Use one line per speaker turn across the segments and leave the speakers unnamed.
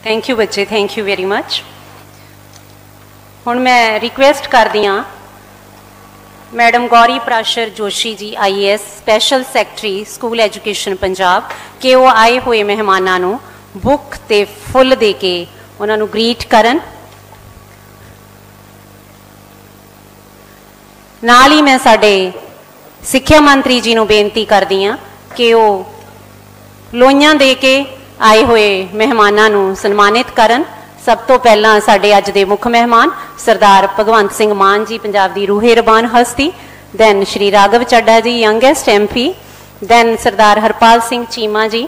Thank you बच्चे, thank you very much. हुण मैं रिक्वेस्ट करदी हाँ madam Gauri Prashar Joshi ji IAS special secretary school education Punjab कि वो आए हुए मेहमानों नूं बुक ते फुल दे के उन्हां नूं ग्रीट करन। नाल ही मैं साडे सिक्ख्या मंत्री जी नूं बेनती करदी हाँ कि वो लोइयां दे के आए हुए मेहमानों नूं सन्मानित करन। सब तो पहला साडे अज दे मुख मेहमान सरदार भगवंत सिंह मान जी पंजाब दी रूहे रबान हस्ती, then Shri Raghav Chadha ji youngest MP, then Sardar Harpal Singh Cheema ji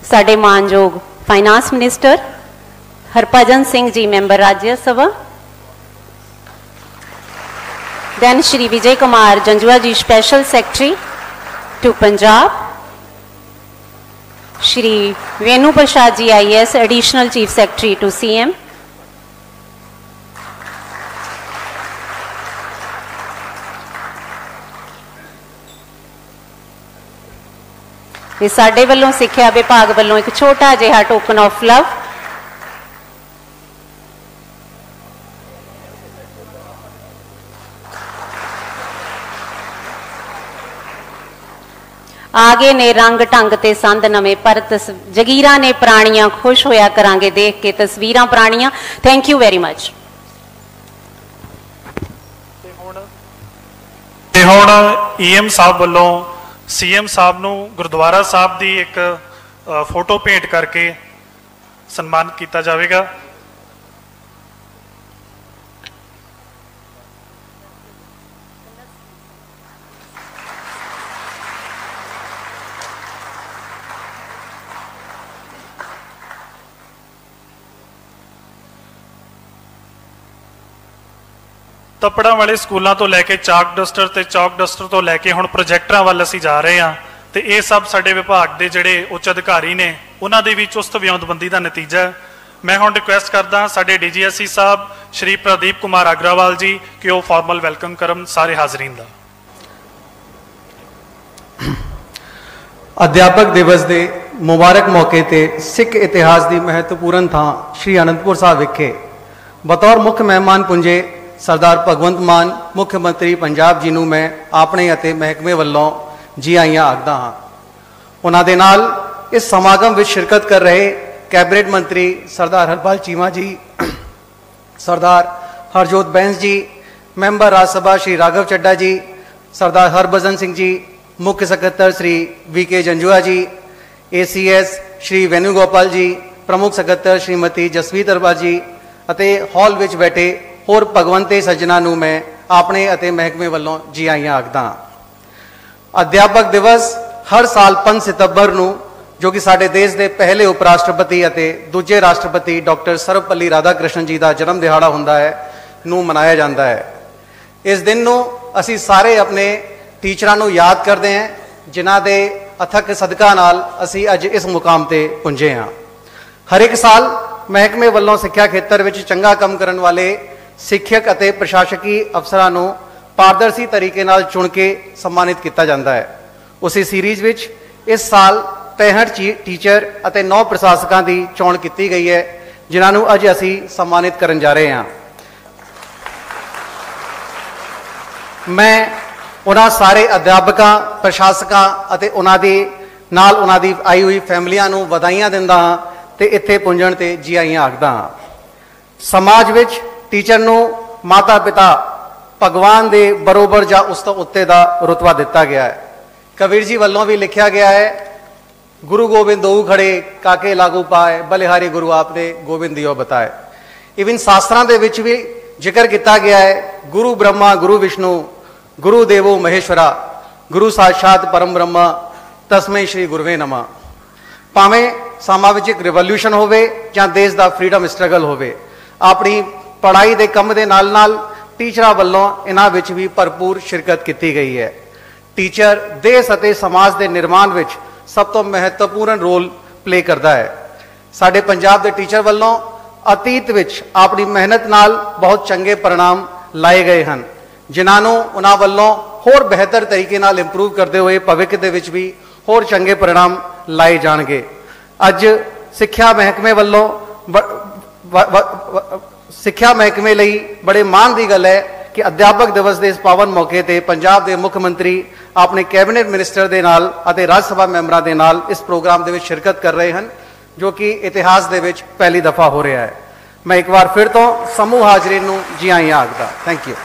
साडे मानयोग finance minister, Harbhajan Singh ji member Rajya Sabha, then Shri Vijay Kumar Janjua ji special secretary to Punjab, Shri Venu Prasad ji IAS additional chief secretary to CM, साडे वल्लों सिक्ख्या विभाग वल्लों एक छोटा जिहा टोकन ऑफ लव। आगे ने रंग ढंग ते संद नवे पर जगीरा ने प्राणियां खुश होया करांगे देख के तस्वीरां प्राणियां। Thank you very much.
हुण EM साहब वालों CM साहब नूं गुरुद्वारा साहब दी एक फोटो भेंट करके सन्मान किया जाएगा। तपड़ा वाले स्कूलों तो लैके चाक डस्टर ते चौक डस्टर तो लैके हुण प्रोजैक्टरां वल असीं जा रहे हैं तो ये सब साडे विभाग के जिहड़े उच्च अधिकारी ने उन्हां दी भी चुस्त व्योंतबंदी का नतीजा है। मैं हुण रिक्वेस्ट करदा साडे DGSE साहब श्री प्रदीप कुमार अग्रवाल जी कि वो फॉर्मल वैलकम करन सारे हाजरीन दा।
अध्यापक दिवस के मुबारक मौके ते सिख इतिहास की महत्वपूर्ण थां श्री आनंदपुर साहब विखे बतौर मुख्य मेहमान पुंजे सरदार भगवंत मान मुख्यमंत्री पंजाब जी नूं मैं अपने अते महकमे वल्लों जी आइयां आखदा हाँ। उन्हां दे नाल इस समागम में शिरकत कर रहे कैबिनेट मंत्री सरदार हरपाल चीमा जी, सरदार हरजोत बैंस जी, मैंबर राज्य सभा श्री राघव चड्डा जी, सरदार हरभजन सिंह जी, मुख्य सकत्तर श्री VK जंजुआ जी, ACS श्री वेणुगोपाल जी, प्रमुख सकत्तर श्रीमती जसवीत अरबा जी अते हॉल विच बैठे होर भगवंते सज्जना नूं मैं अपने अते महकमे वल्लों जी आइयां आखदा हां। अध्यापक दिवस हर साल 5 सितंबर नूं जो कि साडे देश के पहले उप राष्ट्रपति अते दूजे राष्ट्रपति डॉक्टर सर्वपल्ली राधाकृष्णन जी का जन्म दिहाड़ा हुंदा है नूं मनाया जाता है। इस दिन नूं असीं सारे अपने टीचरां नूं याद करते हैं जिन्हां दे अथक सदका नाल असीं अज इस मुकाम ते पुंजे हां। हर एक साल महकमे वल्लों सिक्ख्या खेतर विच चंगा काम करन वाले सिक्खक अते प्रशासकी अफसरां नूं पारदर्शी तरीके नाल चुन के सम्मानित किया जाता है। उसी सीरीज विच इस साल 63 टीचर अते 9 प्रशासकों की चोण की गई है जिन्हां नूं अज असीं सम्मानित करन जा रहे हैं। मैं उन्हां सारे अध्यापकों प्रशासकों अते उन्हां दी नाल उन्हां दी आई हुई फैमिलियां नूं वधाइयां दिंदा हां ते इत्थे पुंजण ते जी आइयां आखदा हां। समाज विच टीचर नूं माता पिता भगवान दे बरोबर जां उस तो उत्ते दा रुतबा दिता गया है। कबीर जी वल्लों भी लिखा गया है, गुरु गोबिंद दो खड़े काके लागू पाए बलिहारी गुरु आपने गोबिंद दियो बताए। इवन शास्त्रां दे विच भी जिक्र किया गया है, गुरु ब्रह्मा गुरु विष्णु गुरु देवो महेश्वरा गुरु साक्षात परम ब्रह्मा तस्मै श्री गुरुवे नमः। भावें सामाजिक रिवोल्यूशन होवे जां देश का फ्रीडम स्ट्रगल होवे, अपनी पढ़ाई के कम के नाल नाल टीचरां वल्लों इन्हां विच भी भरपूर शिरकत की गई है। टीचर देश अते समाज के निर्माण विच सब तो महत्वपूर्ण रोल प्ले करता है। साडे पंजाब के टीचर वल्लों अतीत विच अपनी मेहनत नाल बहुत चंगे परिणाम लाए गए हैं जिन्हां नूं उन्हां वल्लों होर बेहतर तरीके नाल इंप्रूव करते हुए भविष्य दे विच भी होर चंगे परिणाम लाए जाणगे। अज सिक्ख्या महकमे वल्लों ਸਿੱਖਿਆ ਮਹਿਕਮੇ ਲਈ ਬੜੇ ਮਾਣ ਦੀ ਗੱਲ ਹੈ ਕਿ ਅਧਿਆਪਕ ਦਿਵਸ ਦੇ ਇਸ ਪਾਵਨ ਮੌਕੇ ਤੇ ਪੰਜਾਬ ਦੇ ਮੁੱਖ ਮੰਤਰੀ ਆਪਣੇ ਕੈਬਨਿਟ ਮਿਨਿਸਟਰ ਦੇ ਨਾਲ ਅਤੇ ਰਾਜ ਸਭਾ ਮੈਂਬਰਾਂ ਦੇ ਨਾਲ ਇਸ ਪ੍ਰੋਗਰਾਮ ਦੇ ਵਿੱਚ ਸ਼ਿਰਕਤ ਕਰ ਰਹੇ ਹਨ, ਜੋ ਕਿ ਇਤਿਹਾਸ ਦੇ ਵਿੱਚ ਪਹਿਲੀ ਦਫਾ ਹੋ ਰਿਹਾ ਹੈ। ਮੈਂ ਇੱਕ ਵਾਰ ਫਿਰ ਤੋਂ ਸਮੂਹ ਹਾਜ਼ਰੀਨ ਨੂੰ ਜੀ ਆਇਆਂ ਆਖਦਾ। Thank you.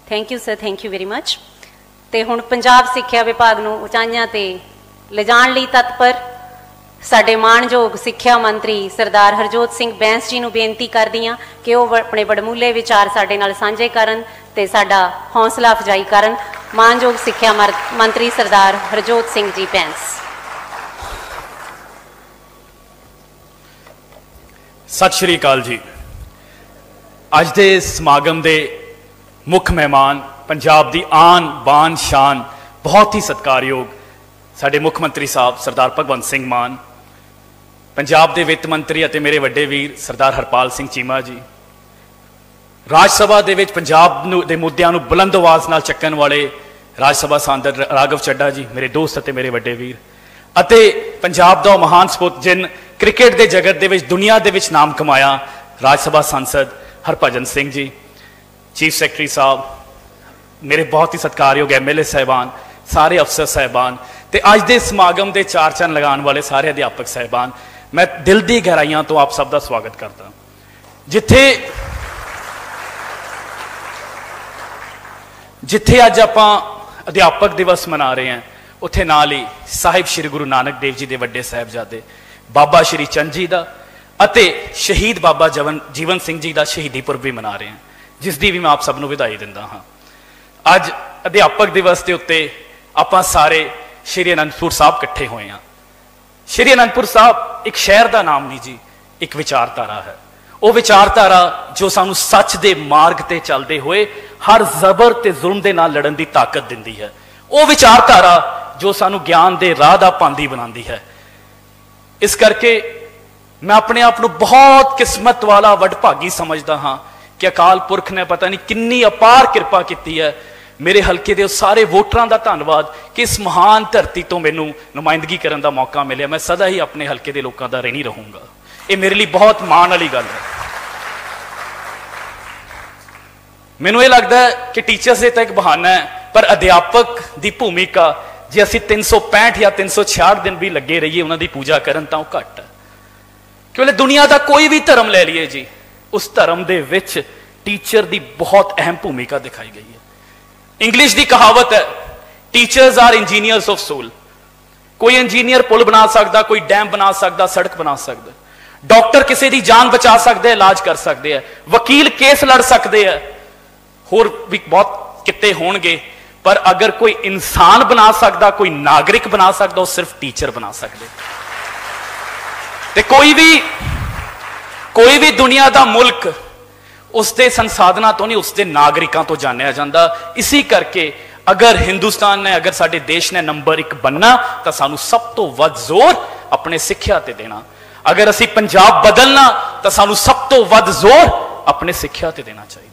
Thank you sir, thank you very much. ਤੇ ਹੁਣ ਪੰਜਾਬ ਸਿੱਖਿਆ ਵਿਭਾਗ ਨੂੰ ਉਚਾਈਆਂ ਤੇ ਲਿਜਾਣ ਲਈ ਤਤਪਰ ਸਾਡੇ ਮਾਣਯੋਗ ਸਿੱਖਿਆ ਮੰਤਰੀ ਸਰਦਾਰ ਹਰਜੋਤ ਸਿੰਘ ਬੈਂਸ ਜੀ ਨੂੰ ਬੇਨਤੀ ਕਰਦੀ ਹਾਂ ਕਿ ਉਹ ਆਪਣੇ ਵਡਮੁੱਲੇ ਵਿਚਾਰ ਸਾਡੇ ਨਾਲ ਸਾਂਝੇ ਕਰਨ ਤੇ ਸਾਡਾ ਹੌਸਲਾ ਅਫਜ਼ਾਈ ਕਰਨ। ਮਾਣਯੋਗ ਸਿੱਖਿਆ ਮੰਤਰੀ ਸਰਦਾਰ ਹਰਜੋਤ ਸਿੰਘ ਜੀ ਬੈਂਸ।
ਸਤਿ ਸ਼੍ਰੀ ਅਕਾਲ ਜੀ। ਅੱਜ ਦੇ ਸਮਾਗਮ ਦੇ ਮੁੱਖ ਮਹਿਮਾਨ ਪੰਜਾਬ ਦੀ ਆਨ ਬਾਨ ਸ਼ਾਨ ਬਹੁਤ ਹੀ ਸਤਿਕਾਰਯੋਗ ਸਾਡੇ ਮੁੱਖ ਮੰਤਰੀ ਸਾਹਿਬ ਸਰਦਾਰ ਭਗਵੰਤ ਸਿੰਘ ਮਾਨ, ਪੰਜਾਬ ਦੇ ਵਿੱਤ ਮੰਤਰੀ ਅਤੇ ਮੇਰੇ ਵੱਡੇ ਵੀਰ ਸਰਦਾਰ ਹਰਪਾਲ ਸਿੰਘ ਚੀਮਾ ਜੀ, ਰਾਜ ਸਭਾ ਦੇ ਵਿੱਚ ਪੰਜਾਬ ਦੇ ਮੁੱਦਿਆਂ ਨੂੰ ਬੁਲੰਦ ਆਵਾਜ਼ ਨਾਲ ਚੱਕਣ ਵਾਲੇ ਰਾਜ ਸਭਾ ਸਾਂਸਦ ਰਾਘਵ ਚੱਡਾ ਜੀ, ਮੇਰੇ ਦੋਸਤ ਅਤੇ ਮੇਰੇ ਵੱਡੇ ਵੀਰ, ਅਤੇ ਪੰਜਾਬ ਦਾ ਉਹ ਮਹਾਨ ਸਪੂਤ ਜਿਨ ਕ੍ਰਿਕਟ ਦੇ ਜਗਤ ਦੇ ਵਿੱਚ ਦੁਨੀਆ ਦੇ ਵਿੱਚ ਨਾਮ ਕਮਾਇਆ ਰਾਜ ਸਭਾ ਸਾਂਸਦ ਹਰਭਜਨ ਸਿੰਘ ਜੀ, ਚੀਫ ਸੈਕਟਰੀ ਸਾਹਿਬ, ਮੇਰੇ ਬਹੁਤ ਹੀ ਸਤਿਕਾਰਯੋਗ MLA ਸਾਹਿਬਾਨ, ਸਾਰੇ ਅਫਸਰ ਸਾਹਿਬਾਨ ਤੇ ਅੱਜ ਦੇ ਸਮਾਗਮ ਦੇ ਚਾਰ ਚੰਨ ਲਗਾਉਣ ਵਾਲੇ ਸਾਰੇ ਅਧਿਆਪਕ ਸਾਹਿਬਾਨ, ਮੈਂ ਦਿਲ ਦੀ ਗਹਿਰਾਈਆਂ ਤੋਂ ਆਪ ਸਭ ਦਾ ਸਵਾਗਤ ਕਰਦਾ। ਜਿੱਥੇ ਅੱਜ ਆਪਾਂ ਅਧਿਆਪਕ ਦਿਵਸ ਮਨਾ ਰਹੇ ਹਾਂ, ਉੱਥੇ ਨਾਲ ਹੀ ਸਾਹਿਬ ਸ਼੍ਰੀ ਗੁਰੂ ਨਾਨਕ ਦੇਵ ਜੀ ਦੇ ਵੱਡੇ ਸਾਹਿਬਜ਼ਾਦੇ ਬਾਬਾ ਸ਼੍ਰੀ ਚੰਦ ਜੀ ਦਾ ਅਤੇ ਸ਼ਹੀਦ ਬਾਬਾ ਜੀਵਨ ਸਿੰਘ ਜੀ ਦਾ ਸ਼ਹੀਦੀ ਪੁਰਬ ਵੀ ਮਨਾ ਰਹੇ ਹਾਂ, ਜਿਸ ਦੀ ਵੀ ਮੈਂ ਆਪ ਸਭ ਨੂੰ ਵਧਾਈ ਦਿੰਦਾ ਹਾਂ। ਅੱਜ ਅਧਿਆਪਕ ਦਿਵਸ ਦੇ ਉੱਤੇ ਆਪਾਂ ਸਾਰੇ ਸ਼੍ਰੀ ਅਨੰਦਪੁਰ ਸਾਹਿਬ ਇਕੱਠੇ ਹੋਏ ਹਾਂ। ਸ਼੍ਰੀ ਅਨੰਦਪੁਰ ਸਾਹਿਬ ਇੱਕ ਸ਼ਹਿਰ ਦਾ ਨਾਮ ਨਹੀਂ ਜੀ, ਇੱਕ ਵਿਚਾਰਧਾਰਾ ਹੈ। ਉਹ ਵਿਚਾਰਧਾਰਾ ਜੋ ਸਾਨੂੰ ਸੱਚ ਦੇ ਮਾਰਗ ਤੇ ਚੱਲਦੇ ਹੋਏ ਹਰ ਜ਼ਬਰ ਤੇ ਜ਼ੁਲਮ ਦੇ ਨਾਲ ਲੜਨ ਦੀ ਤਾਕਤ ਦਿੰਦੀ ਹੈ। ਉਹ ਵਿਚਾਰਧਾਰਾ ਜੋ ਸਾਨੂੰ ਗਿਆਨ ਦੇ ਰਾਹ ਦਾ ਪਾਂਧੀ ਬਣਾਉਂਦੀ ਹੈ। ਇਸ ਕਰਕੇ ਮੈਂ ਆਪਣੇ ਆਪ ਨੂੰ ਬਹੁਤ ਕਿਸਮਤ ਵਾਲਾ ਵਡਭਾਗੀ ਸਮਝਦਾ ਹਾਂ ਕਿ ਅਕਾਲ ਪੁਰਖ ਨੇ ਪਤਾ ਨਹੀਂ ਕਿੰਨੀ ਅਪਾਰ ਕਿਰਪਾ ਕੀਤੀ ਹੈ। ਮੇਰੇ ਹਲਕੇ ਦੇ ਸਾਰੇ ਵੋਟਰਾਂ ਦਾ ਧੰਨਵਾਦ ਕਿ ਇਸ ਮਹਾਨ ਧਰਤੀ ਤੋਂ ਮੈਨੂੰ ਨੁਮਾਇੰਦਗੀ ਕਰਨ ਦਾ ਮੌਕਾ ਮਿਲਿਆ। ਮੈਂ ਸਦਾ ਹੀ ਆਪਣੇ ਹਲਕੇ ਦੇ ਲੋਕਾਂ ਦਾ ਰਿਣੀ ਰਹੂੰਗਾ। ਇਹ ਮੇਰੇ ਲਈ ਬਹੁਤ ਮਾਣ ਵਾਲੀ ਗੱਲ ਹੈ। ਮੈਨੂੰ ਇਹ ਲੱਗਦਾ ਹੈ ਕਿ ਟੀਚਰਸ ਡੇ ਤਾਂ ਇੱਕ ਬਹਾਨਾ ਹੈ, ਪਰ ਅਧਿਆਪਕ ਦੀ ਭੂਮਿਕਾ ਜੇ ਅਸੀਂ 365 ਜਾਂ 366 ਦਿਨ ਵੀ ਲੱਗੇ ਰਹੀਏ ਉਹਨਾਂ ਦੀ ਪੂਜਾ ਕਰਨ ਤਾਂ ਉਹ ਘੱਟ ਹੈ। ਕਿਉਂਕਿ ਦੁਨੀਆ ਦਾ ਕੋਈ ਵੀ ਧਰਮ ਲੈ ਲਈਏ ਜੀ, ਉਸ ਧਰਮ ਦੇ ਵਿੱਚ ਟੀਚਰ ਦੀ ਬਹੁਤ ਅਹਿਮ ਭੂਮਿਕਾ ਦਿਖਾਈ ਗਈ ਹੈ। ਇੰਗਲਿਸ਼ ਦੀ ਕਹਾਵਤ ਹੈ, ਟੀਚਰਸ ਆਰ ਇੰਜੀਨੀਅਰਸ ਆਫ ਸੋਲ। ਕੋਈ ਇੰਜੀਨੀਅਰ ਪੁਲ ਬਣਾ ਸਕਦਾ, ਕੋਈ ਡੈਮ ਬਣਾ ਸਕਦਾ, ਸੜਕ ਬਣਾ ਸਕਦਾ, ਡਾਕਟਰ ਕਿਸੇ ਦੀ ਜਾਨ ਬਚਾ ਸਕਦੇ, ਇਲਾਜ ਕਰ ਸਕਦੇ ਆ, ਵਕੀਲ ਕੇਸ ਲੜ ਸਕਦੇ ਆ, ਹੋਰ ਵੀ ਬਹੁਤ ਕਿੱਤੇ ਹੋਣਗੇ, ਪਰ ਅਗਰ ਕੋਈ ਇਨਸਾਨ ਬਣਾ ਸਕਦਾ, ਕੋਈ ਨਾਗਰਿਕ ਬਣਾ ਸਕਦਾ, ਉਹ ਸਿਰਫ ਟੀਚਰ ਬਣਾ ਸਕਦੇ। ਤੇ ਕੋਈ ਵੀ ਦੁਨੀਆ ਦਾ ਮੁਲਕ ਉਸਦੇ ਸੰਸਾਧਨਾਂ ਤੋਂ ਨਹੀਂ, ਉਸਦੇ ਨਾਗਰਿਕਾਂ ਤੋਂ ਜਾਣਿਆ ਜਾਂਦਾ। ਇਸੇ ਕਰਕੇ ਅਗਰ ਹਿੰਦੁਸਤਾਨ ਨੇ, ਅਗਰ ਸਾਡੇ ਦੇਸ਼ ਨੇ ਨੰਬਰ 1 ਬਣਨਾ ਤਾਂ ਸਾਨੂੰ ਸਭ ਤੋਂ ਵੱਧ ਜ਼ੋਰ ਆਪਣੇ ਸਿੱਖਿਆ ਤੇ ਦੇਣਾ। ਅਗਰ ਅਸੀਂ ਪੰਜਾਬ ਬਦਲਣਾ ਤਾਂ ਸਾਨੂੰ ਸਭ ਤੋਂ ਵੱਧ ਜ਼ੋਰ ਆਪਣੇ ਸਿੱਖਿਆ ਤੇ ਦੇਣਾ ਚਾਹੀਦਾ।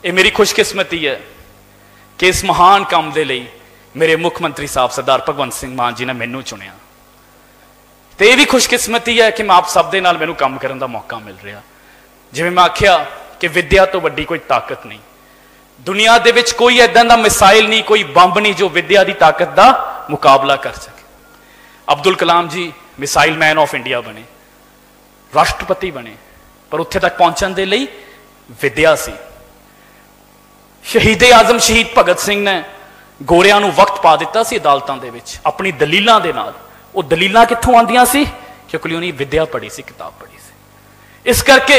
ਇਹ ਮੇਰੀ ਖੁਸ਼ਕਿਸਮਤੀ ਹੈ ਕਿ ਇਸ ਮਹਾਨ ਕੰਮ ਦੇ ਲਈ ਮੇਰੇ ਮੁੱਖ ਮੰਤਰੀ ਸਾਹਿਬ ਸਰਦਾਰ ਭਗਵੰਤ ਸਿੰਘ ਮਾਨ ਜੀ ਨੇ ਮੈਨੂੰ ਚੁਣਿਆ। ਤੇ ਇਹ ਵੀ ਖੁਸ਼ਕਿਸਮਤੀ ਹੈ ਕਿ ਮੈਂ ਆਪ ਸਭ ਦੇ ਨਾਲ ਮੈਨੂੰ ਕੰਮ ਕਰਨ ਦਾ ਮੌਕਾ ਮਿਲ ਰਿਹਾ। ਜਿਵੇਂ ਮੈਂ ਆਖਿਆ ਕਿ ਵਿਦਿਆ ਤੋਂ ਵੱਡੀ ਕੋਈ ਤਾਕਤ ਨਹੀਂ ਦੁਨੀਆ ਦੇ ਵਿੱਚ, ਕੋਈ ਏਦਾਂ ਦਾ ਮਿਸਾਈਲ ਨਹੀਂ, ਕੋਈ ਬੰਬ ਨਹੀਂ ਜੋ ਵਿਦਿਆ ਦੀ ਤਾਕਤ ਦਾ ਮੁਕਾਬਲਾ ਕਰ ਸਕੇ। Abdul Kalam ji missile man of India ਬਣੇ, ਰਾਸ਼ਟਰਪਤੀ ਬਣੇ, ਪਰ ਉੱਥੇ ਤੱਕ ਪਹੁੰਚਣ ਦੇ ਲਈ ਵਿਦਿਆ ਸੀ। ਸ਼ਹੀਦ ਆਜ਼ਮ ਸ਼ਹੀਦ ਭਗਤ ਸਿੰਘ ਨੇ ਗੋਰਿਆਂ ਨੂੰ ਵਕਤ ਪਾ ਦਿੱਤਾ ਸੀ ਅਦਾਲਤਾਂ ਦੇ ਵਿੱਚ ਆਪਣੀ ਦਲੀਲਾਂ ਦੇ ਨਾਲ। ਉਹ ਦਲੀਲਾਂ ਕਿੱਥੋਂ ਆਉਂਦੀਆਂ ਸੀ? ਕਿਉਂਕਿ ਉਹਨੇ ਵਿਦਿਆ ਪੜ੍ਹੀ ਸੀ, ਕਿਤਾਬ ਪੜ੍ਹੀ ਸੀ। ਇਸ ਕਰਕੇ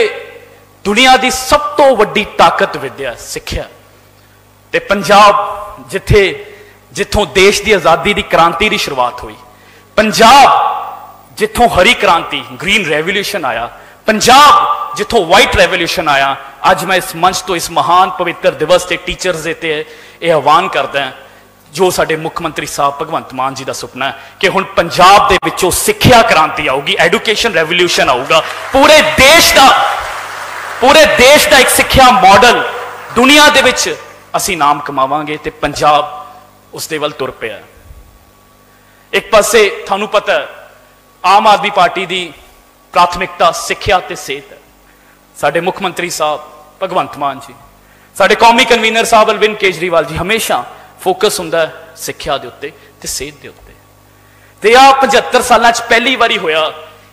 ਦੁਨੀਆ ਦੀ ਸਭ ਤੋਂ ਵੱਡੀ ਤਾਕਤ ਵਿਦਿਆ, ਸਿੱਖਿਆ। ਤੇ ਪੰਜਾਬ ਜਿੱਥੋਂ ਦੇਸ਼ ਦੀ ਆਜ਼ਾਦੀ ਦੀ ਕ੍ਰਾਂਤੀ ਦੀ ਸ਼ੁਰੂਆਤ ਹੋਈ, ਪੰਜਾਬ ਜਿੱਥੋਂ ਹਰੀ ਕ੍ਰਾਂਤੀ ਗ੍ਰੀਨ ਰੈਵੋਲੂਸ਼ਨ ਆਇਆ, ਪੰਜਾਬ ਜਿੱਥੋਂ ਵਾਈਟ ਰੈਵੋਲੂਸ਼ਨ ਆਇਆ, ਅੱਜ ਮੈਂ ਇਸ ਮੰਚ ਤੋਂ ਇਸ ਮਹਾਨ ਪਵਿੱਤਰ ਦਿਵਸ ਤੇ ਟੀਚਰਸ ਡੇ ਤੇ ਇਹ ਆਹਵਾਨ ਕਰਦਾ ਜੋ ਸਾਡੇ ਮੁੱਖ ਮੰਤਰੀ ਸਾਹਿਬ ਭਗਵੰਤ ਮਾਨ ਜੀ ਦਾ ਸੁਪਨਾ ਹੈ ਕਿ ਹੁਣ ਪੰਜਾਬ ਦੇ ਵਿੱਚੋਂ ਸਿੱਖਿਆ ਕ੍ਰਾਂਤੀ ਆਊਗੀ, ਐਜੂਕੇਸ਼ਨ ਰੈਵੋਲੂਸ਼ਨ ਆਊਗਾ। ਪੂਰੇ ਦੇਸ਼ ਦਾ ਇੱਕ ਸਿੱਖਿਆ ਮਾਡਲ ਦੁਨੀਆ ਦੇ ਵਿੱਚ ਅਸੀਂ ਨਾਮ ਕਮਾਵਾਂਗੇ ਤੇ ਪੰਜਾਬ उसके वल तुर पिया। एक पासे थानू पता है आम आदमी पार्टी की प्राथमिकता सिक्ख्या ते सेहत है। साडे मुख मंत्री साहब भगवंत मान जी, साडे कौमी कन्वीनर साहब अरविंद केजरीवाल जी, हमेशा फोकस हुंदा है सिक्ख्या दे उत्ते ते सेहत दे उत्ते। ते आ 75 सालां च पहली बारी होया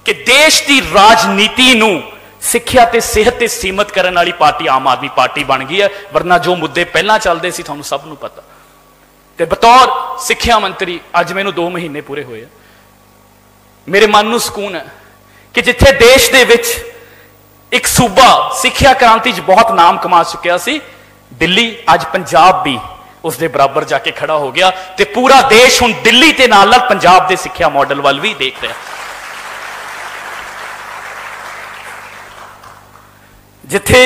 कि देश की राजनीति नूं सिक्ख्या ते सेहत ते सीमित करने वाली पार्टी आम आदमी पार्टी बन गई है। वरना जो मुद्दे पहला चलते सी तुहानूं सब नूं पता। ते बतौर सिक्ख्या मंत्री अज मैनूं 2 महीने पूरे होए, मेरे मन नूं सुकून है कि जिथे देश दे विच एक सूबा सिक्ख्या क्रांति च बहुत नाम कमा चुकिया सी, दिल्ली अज पंजाब भी उसके बराबर जाके खड़ा हो गया। ते पूरा देश हुण दिल्ली ते नाल नाल पंजाब दे सिक्ख्या मॉडल वाल भी देख रहा। जिथे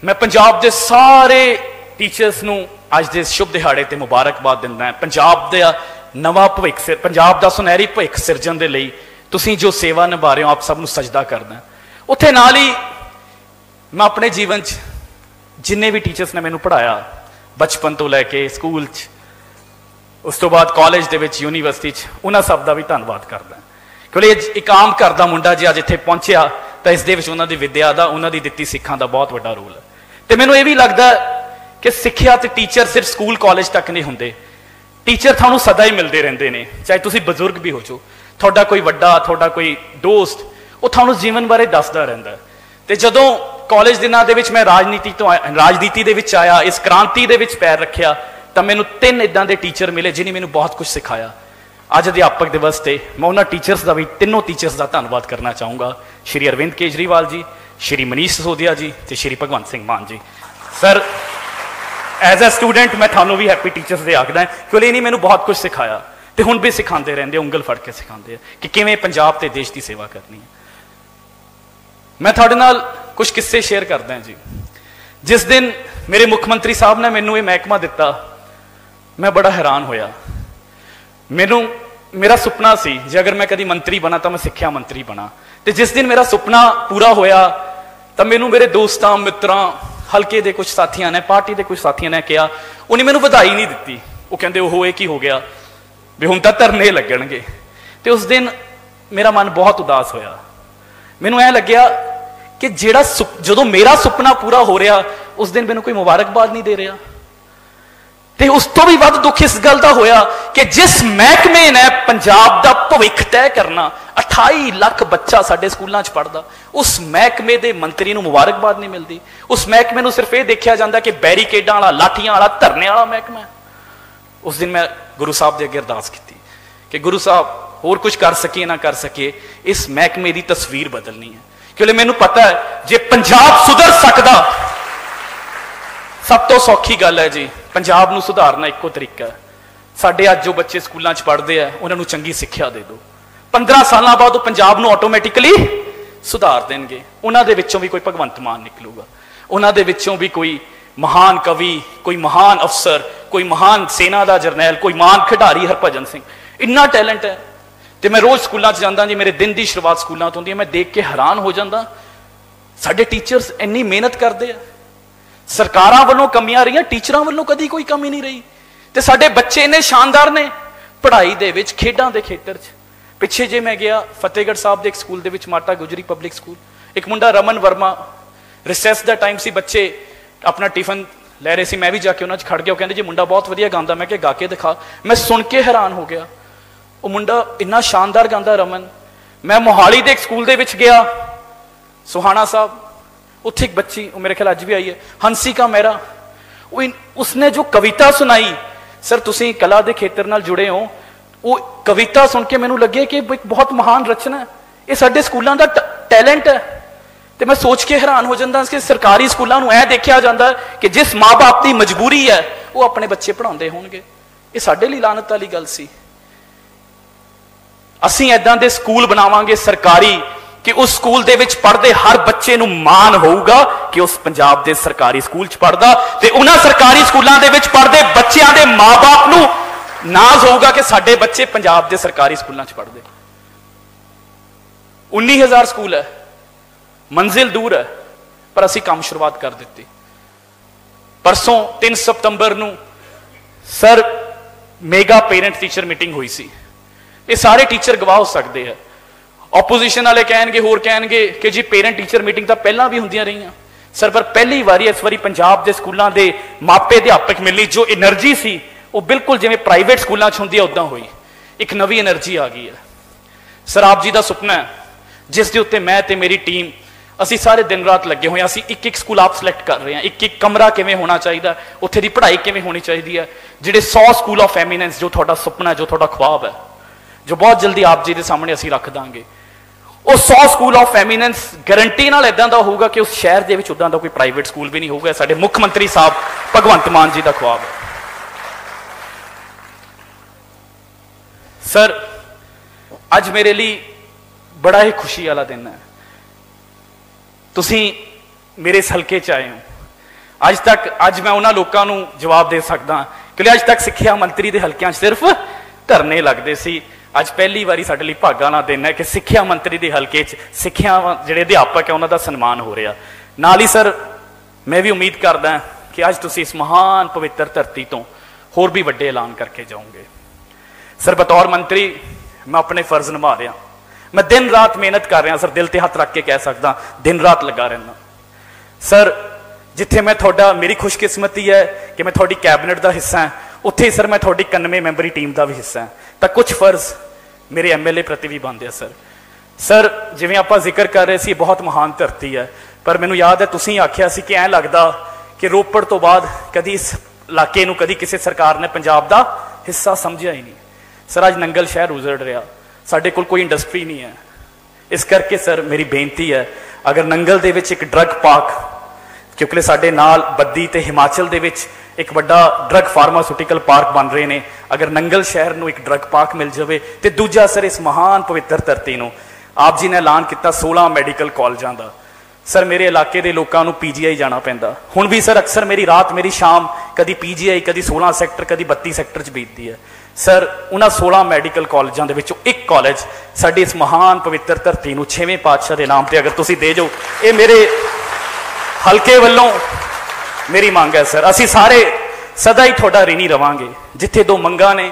मैं पंजाब के सारे टीचर्स नूं अज दे शुभ दिहाड़े ते मुबारकबाद दिंदा। पंजाब दा नवा भविख, पंजाब का सुनहरी भविख सिरजन दे लई तुसीं जो सेवा निभा रहे हो, आप सब नूं सजदा करदा। उत्थे नाल ही मैं अपने जीवन च जिन्ने भी टीचर्स ने मैनूं पढ़ाया, बचपन तो लैके स्कूल च, उस तो बाद कॉलेज दे विच, यूनीवर्सिटी च, उन्हां सब दा भी धन्नवाद करदा। क्योंकि एक आम घर दा मुंडा जे अज इत्थे पहुंचिया तो इस दे विच उन्हां दी विद्या दा, उन्हां दी दित्ती सिक्खां दा बहुत वड्डा रोल है। ते मैनूं इह भी लगदा कि सिक्ख्या ते टीचर सिर्फ स्कूल कॉलेज तक नहीं हुंदे। टीचर थानूं सदा ही मिलते रहंदे ने, चाहे तुसीं बजुर्ग भी हो जो, थोड़ा कोई वड्डा, थोड़ा कोई दोस्त, वो थानूं जीवन बारे दसदा रहिंदा है। ते जदों कॉलेज दिनां दे विच मैं राजनीति दे विच आया, इस क्रांति दे विच पैर रखिया, तो मैनूं 3 इदां दे टीचर मिले जिन्हें मैनूं बहुत कुछ सिखाया। अज अध्यापक दिवस ते मैं उन्हां टीचर्स का भी, तीनों टीचर्स का धन्नवाद करना चाहूँगा। श्री अरविंद केजरीवाल जी, श्री मनीष सिसोदिया जी ते श्री भगवंत सिंह मान जी। सर एज ए स्टूडेंट मैं थानू भी हैप्पी टीचर्स डे आखदा है, क्योंकि इन्हें मैनूं बहुत कुछ सिखाया ते हुण भी सिखाते रहंदे, उंगल फड़ के सिखाते कि किवें पंजाब ते देश की सेवा करनी है। मैं तुहाडे नाल कुछ किस्से शेयर करदा जी। जिस दिन मेरे मुख मंत्री साहब ने मैनूं ये महकमा दिता, मैं बड़ा हैरान होया। मैनूं मेरा सुपना सी जे अगर मैं कभी मंत्री बना तो मैं सिक्ख्या मंत्री बना। तो जिस दिन मेरा सुपना पूरा होया तो मैनूं मेरे दोस्तों, मित्रां, हल्के दे कुछ साथियों ने, पार्टी के कुछ साथियों ने कहा, उन्हें मैनूं बधाई नहीं दी। वो कहते ओहो ये की हो गया भी हुण तां धरने लगणगे। तो उस दिन मेरा मन बहुत उदास होया। मैनूं ऐ लग्या कि जिहड़ा जदों मेरा सुपना पूरा हो रहा, उस दिन मैनूं कोई मुबारकबाद नहीं दे रहा। ते उस तो भी वध दुख इस गल का होया कि जिस महकमे ने पंजाब का भविख तय करना, 28 लाख बच्चा साडे स्कूलों च पढ़दा, उस महकमे के मंत्री नूं मुबारकबाद नहीं मिलती। उस महकमे नूं सिर्फ ये देखा जाता कि बैरीकेडां वाला, लाठियां वाला, धरने वाला महकमा है। उस दिन मैं गुरु साहब के अगे अरदास की कि गुरु साहब होर कुछ कर सकिए ना कर सकिए, इस महकमे की तस्वीर बदलनी है। क्योंकि मैनूं पता है जे पंजाब सुधर सकदा, सब तो सौखी गल है जी, पंजाब नूं सुधारना एको तरीका है। साडे अज जो बच्चे स्कूलों च पढ़ते हैं उन्होंने चंगी सिक्ख्या दे दो, 15 साल बाद वो पंजाब नूं ऑटोमैटिकली सुधार देंगे। उन्हां दे विचों भी कोई भगवंत मान निकलूगा, उन्हां दे विचों भी कोई महान कवि, कोई महान अफसर, कोई महान सेना का जरनैल, कोई महान खिडारी हरभजन सिंह। इन्ना टैलेंट है। तो मैं रोज़ स्कूलों च जांदा जी, मेरे दिन की शुरुआत स्कूलों तो होंदी है। मैं देख के हैरान हो जाता, साडे टीचर्स इन्नी मेहनत करते हैं। सरकारां वालों कमियां रही, टीचरां वालों कदी कोई कमी नहीं रही। तो साडे बच्चे इन्ने शानदार ने पढ़ाई दे विच, खेडां दे खेतर च। पिछे जे मैं गया फतेहगढ़ साहब के एक स्कूल दे विच, माता गुजरी पब्लिक स्कूल, एक मुंडा रमन वर्मा, रिसैस का टाइम सी, बच्चे अपना टिफन लै रहे सी, मैं भी जाके उन्हां च खड़ गया। वो कहंदे जी मुंडा बहुत वधिया गांदा। मैं गा के दिखा। मैं सुन के हैरान हो गया, वो मुंडा इन्ना शानदार गांदा रमन। मैं मोहाली के एक स्कूल दे विच गया, सुहाना साहब, उत्थे एक बच्ची, वो मेरे ख्याल अज भी आई है, हंसिका मेहरा, उसने जो कविता सुनाई, सर तुसीं कला के खेतर नाल जुड़े हो, वो कविता सुन के मैनूं लगे कि एक बहुत महान रचना है, ये साडे स्कूलों का टैलेंट है। तो मैं सोच के हैरान हो जाता कि सरकारी स्कूलों नूं ऐ देखा जाता है कि जिस माँ बाप की मजबूरी है वो अपने बच्चे पढ़ाते होणगे। ये साडे लई लानत वाली गल सी। असीं ऐदां दे स्कूल बनावांगे सरकारी कि उस स्कूल दे विच पढ़दे हर बच्चे नूं मान होऊगा कि उस पंजाब दे सरकारी स्कूल च पढ़दा, ते उन्हां सरकारी स्कूलों दे विच पढ़दे बच्चों के माँ बाप नूं नाज होऊगा कि साडे बच्चे पंजाब दे सरकारी स्कूलों च पढ़दे। 19,000 स्कूल है, मंजिल दूर है, पर असीं काम शुरुआत कर दी। परसों 3 सितंबर नूं sir mega parent teacher meeting हुई सी, ये सारे टीचर गवाह हो सकते हैं। ओपोजिशन वाले कहेंगे, होर कहेंगे कि जी पेरेंट टीचर मीटिंग तो पहला भी होंदियां रही सर, पर पहली बारी इस बारी पंजाब के स्कूलों के मापे अध्यापक मिलनी जो एनर्जी सी वो बिल्कुल जिवें प्राइवेट स्कूलों च होंदी उदां हुई, एक नवी एनर्जी आ गई है। सर आप जी का सुपना है जिस दे उत्ते मैं ते मेरी टीम असी सारे दिन रात लगे हुए, असी एक एक स्कूल आप सिलेक्ट कर रहे हैं, एक एक कमरा किवें होना चाहिए, उत्थे दी पढ़ाई किवें होनी चाहिए है, जिहड़े 100 स्कूल ऑफ एमिनेंस जो तुहाडा सुपना है, जो तुहाडा ख्वाब है, जो बहुत जल्दी आप जी के सामने असी रख देंगे, वो 100 स्कूल ऑफ एमिनेंस गारंटी नाल इदां दा होगा कि उस शहर दे विच उदां दा कोई प्राइवेट स्कूल भी नहीं होगा। साडे मुख मंत्री साहब भगवंत मान जी का ख्वाब है। सर अज मेरे लिए बड़ा ही खुशी वाला दिन है, तुसी मेरे इस हल्के च आए हो। अज मैं उन्होंने लोगों को जवाब दे सकता कि अज तक सिक्ख्या मंत्री के हल्कों सिर्फ धरने लगते सी, अज पहली बारी साडे लई भागा वाला दिन है कि सिक्ख्या मंत्री के हल्के च सिक्ख्या जिहड़े अध्यापक है उन्हों का सन्मान हो रहा। नाल ही सर मैं भी उम्मीद करदा कि अज तुसी इस महान पवित्र धरती तो होर भी वड्डे ऐलान करके जाओगे। सर बतौर मंत्री मैं अपने फर्ज निभा रहा, मैं दिन रात मेहनत कर रहा सर, दिल ते हाथ रख के कह सकता दिन रात लगा रहना। सर जिथे मैं थोड़ा मेरी खुशकिस्मती है कि मैं थोड़ी कैबिनेट का हिस्सा है, उत्थे सर मैं थोड़ी 91 मैंबरी टीम का भी हिस्सा है, तो कुछ फर्ज मेरे MLA प्रति भी बनते हैं। सर जिवें आपां जिक्र कर रहे सी बहुत महान धरती है, पर मैनूं याद है तुसीं आख्या सी कि ऐ लगदा कि रोपड़ तो बाद कदी इस इलाके नूं कदी किसी सरकार ने पंजाब का हिस्सा समझिया ही नहीं। सर अज नंगल शहर उजड़ रहा, साडे कोल कोई इंडस्ट्री नहीं है, इस करके सर मेरी बेनती है अगर नंगल दे विच एक ड्रग पार्क, क्योंकि साडे नाल बद्दी ते हिमाचल दे विच एक बड़ा ड्रग फार्मास्यूटिकल पार्क बन रहे हैं, अगर नंगल शहर नूं एक ड्रग पार्क मिल जाए तो दूजा सर इस महान पवित्र धरती नूं आप जी ने ऐलान किया 16 मैडिकल कॉलेजों का। सर मेरे इलाके के लोगों को PGI जाना पैंदा, हुण भी सर अक्सर मेरी रात मेरी शाम कभी PGI कभी 16 सैक्टर कभी 32 सैक्टर च बीतती है। सर उन्होंने 16 मैडिकल कॉलेजों के एक कॉलेज साडी इस महान पवित्र धरती नूं 6वें पातशाह के नाम पर अगर तुसीं दे जाओ, ये मेरे हल्के वालों मेरी मांग है। सर असी सारे सदा ही थोड़ा ऋणी रवांगे, जिथे 2 मंगां ने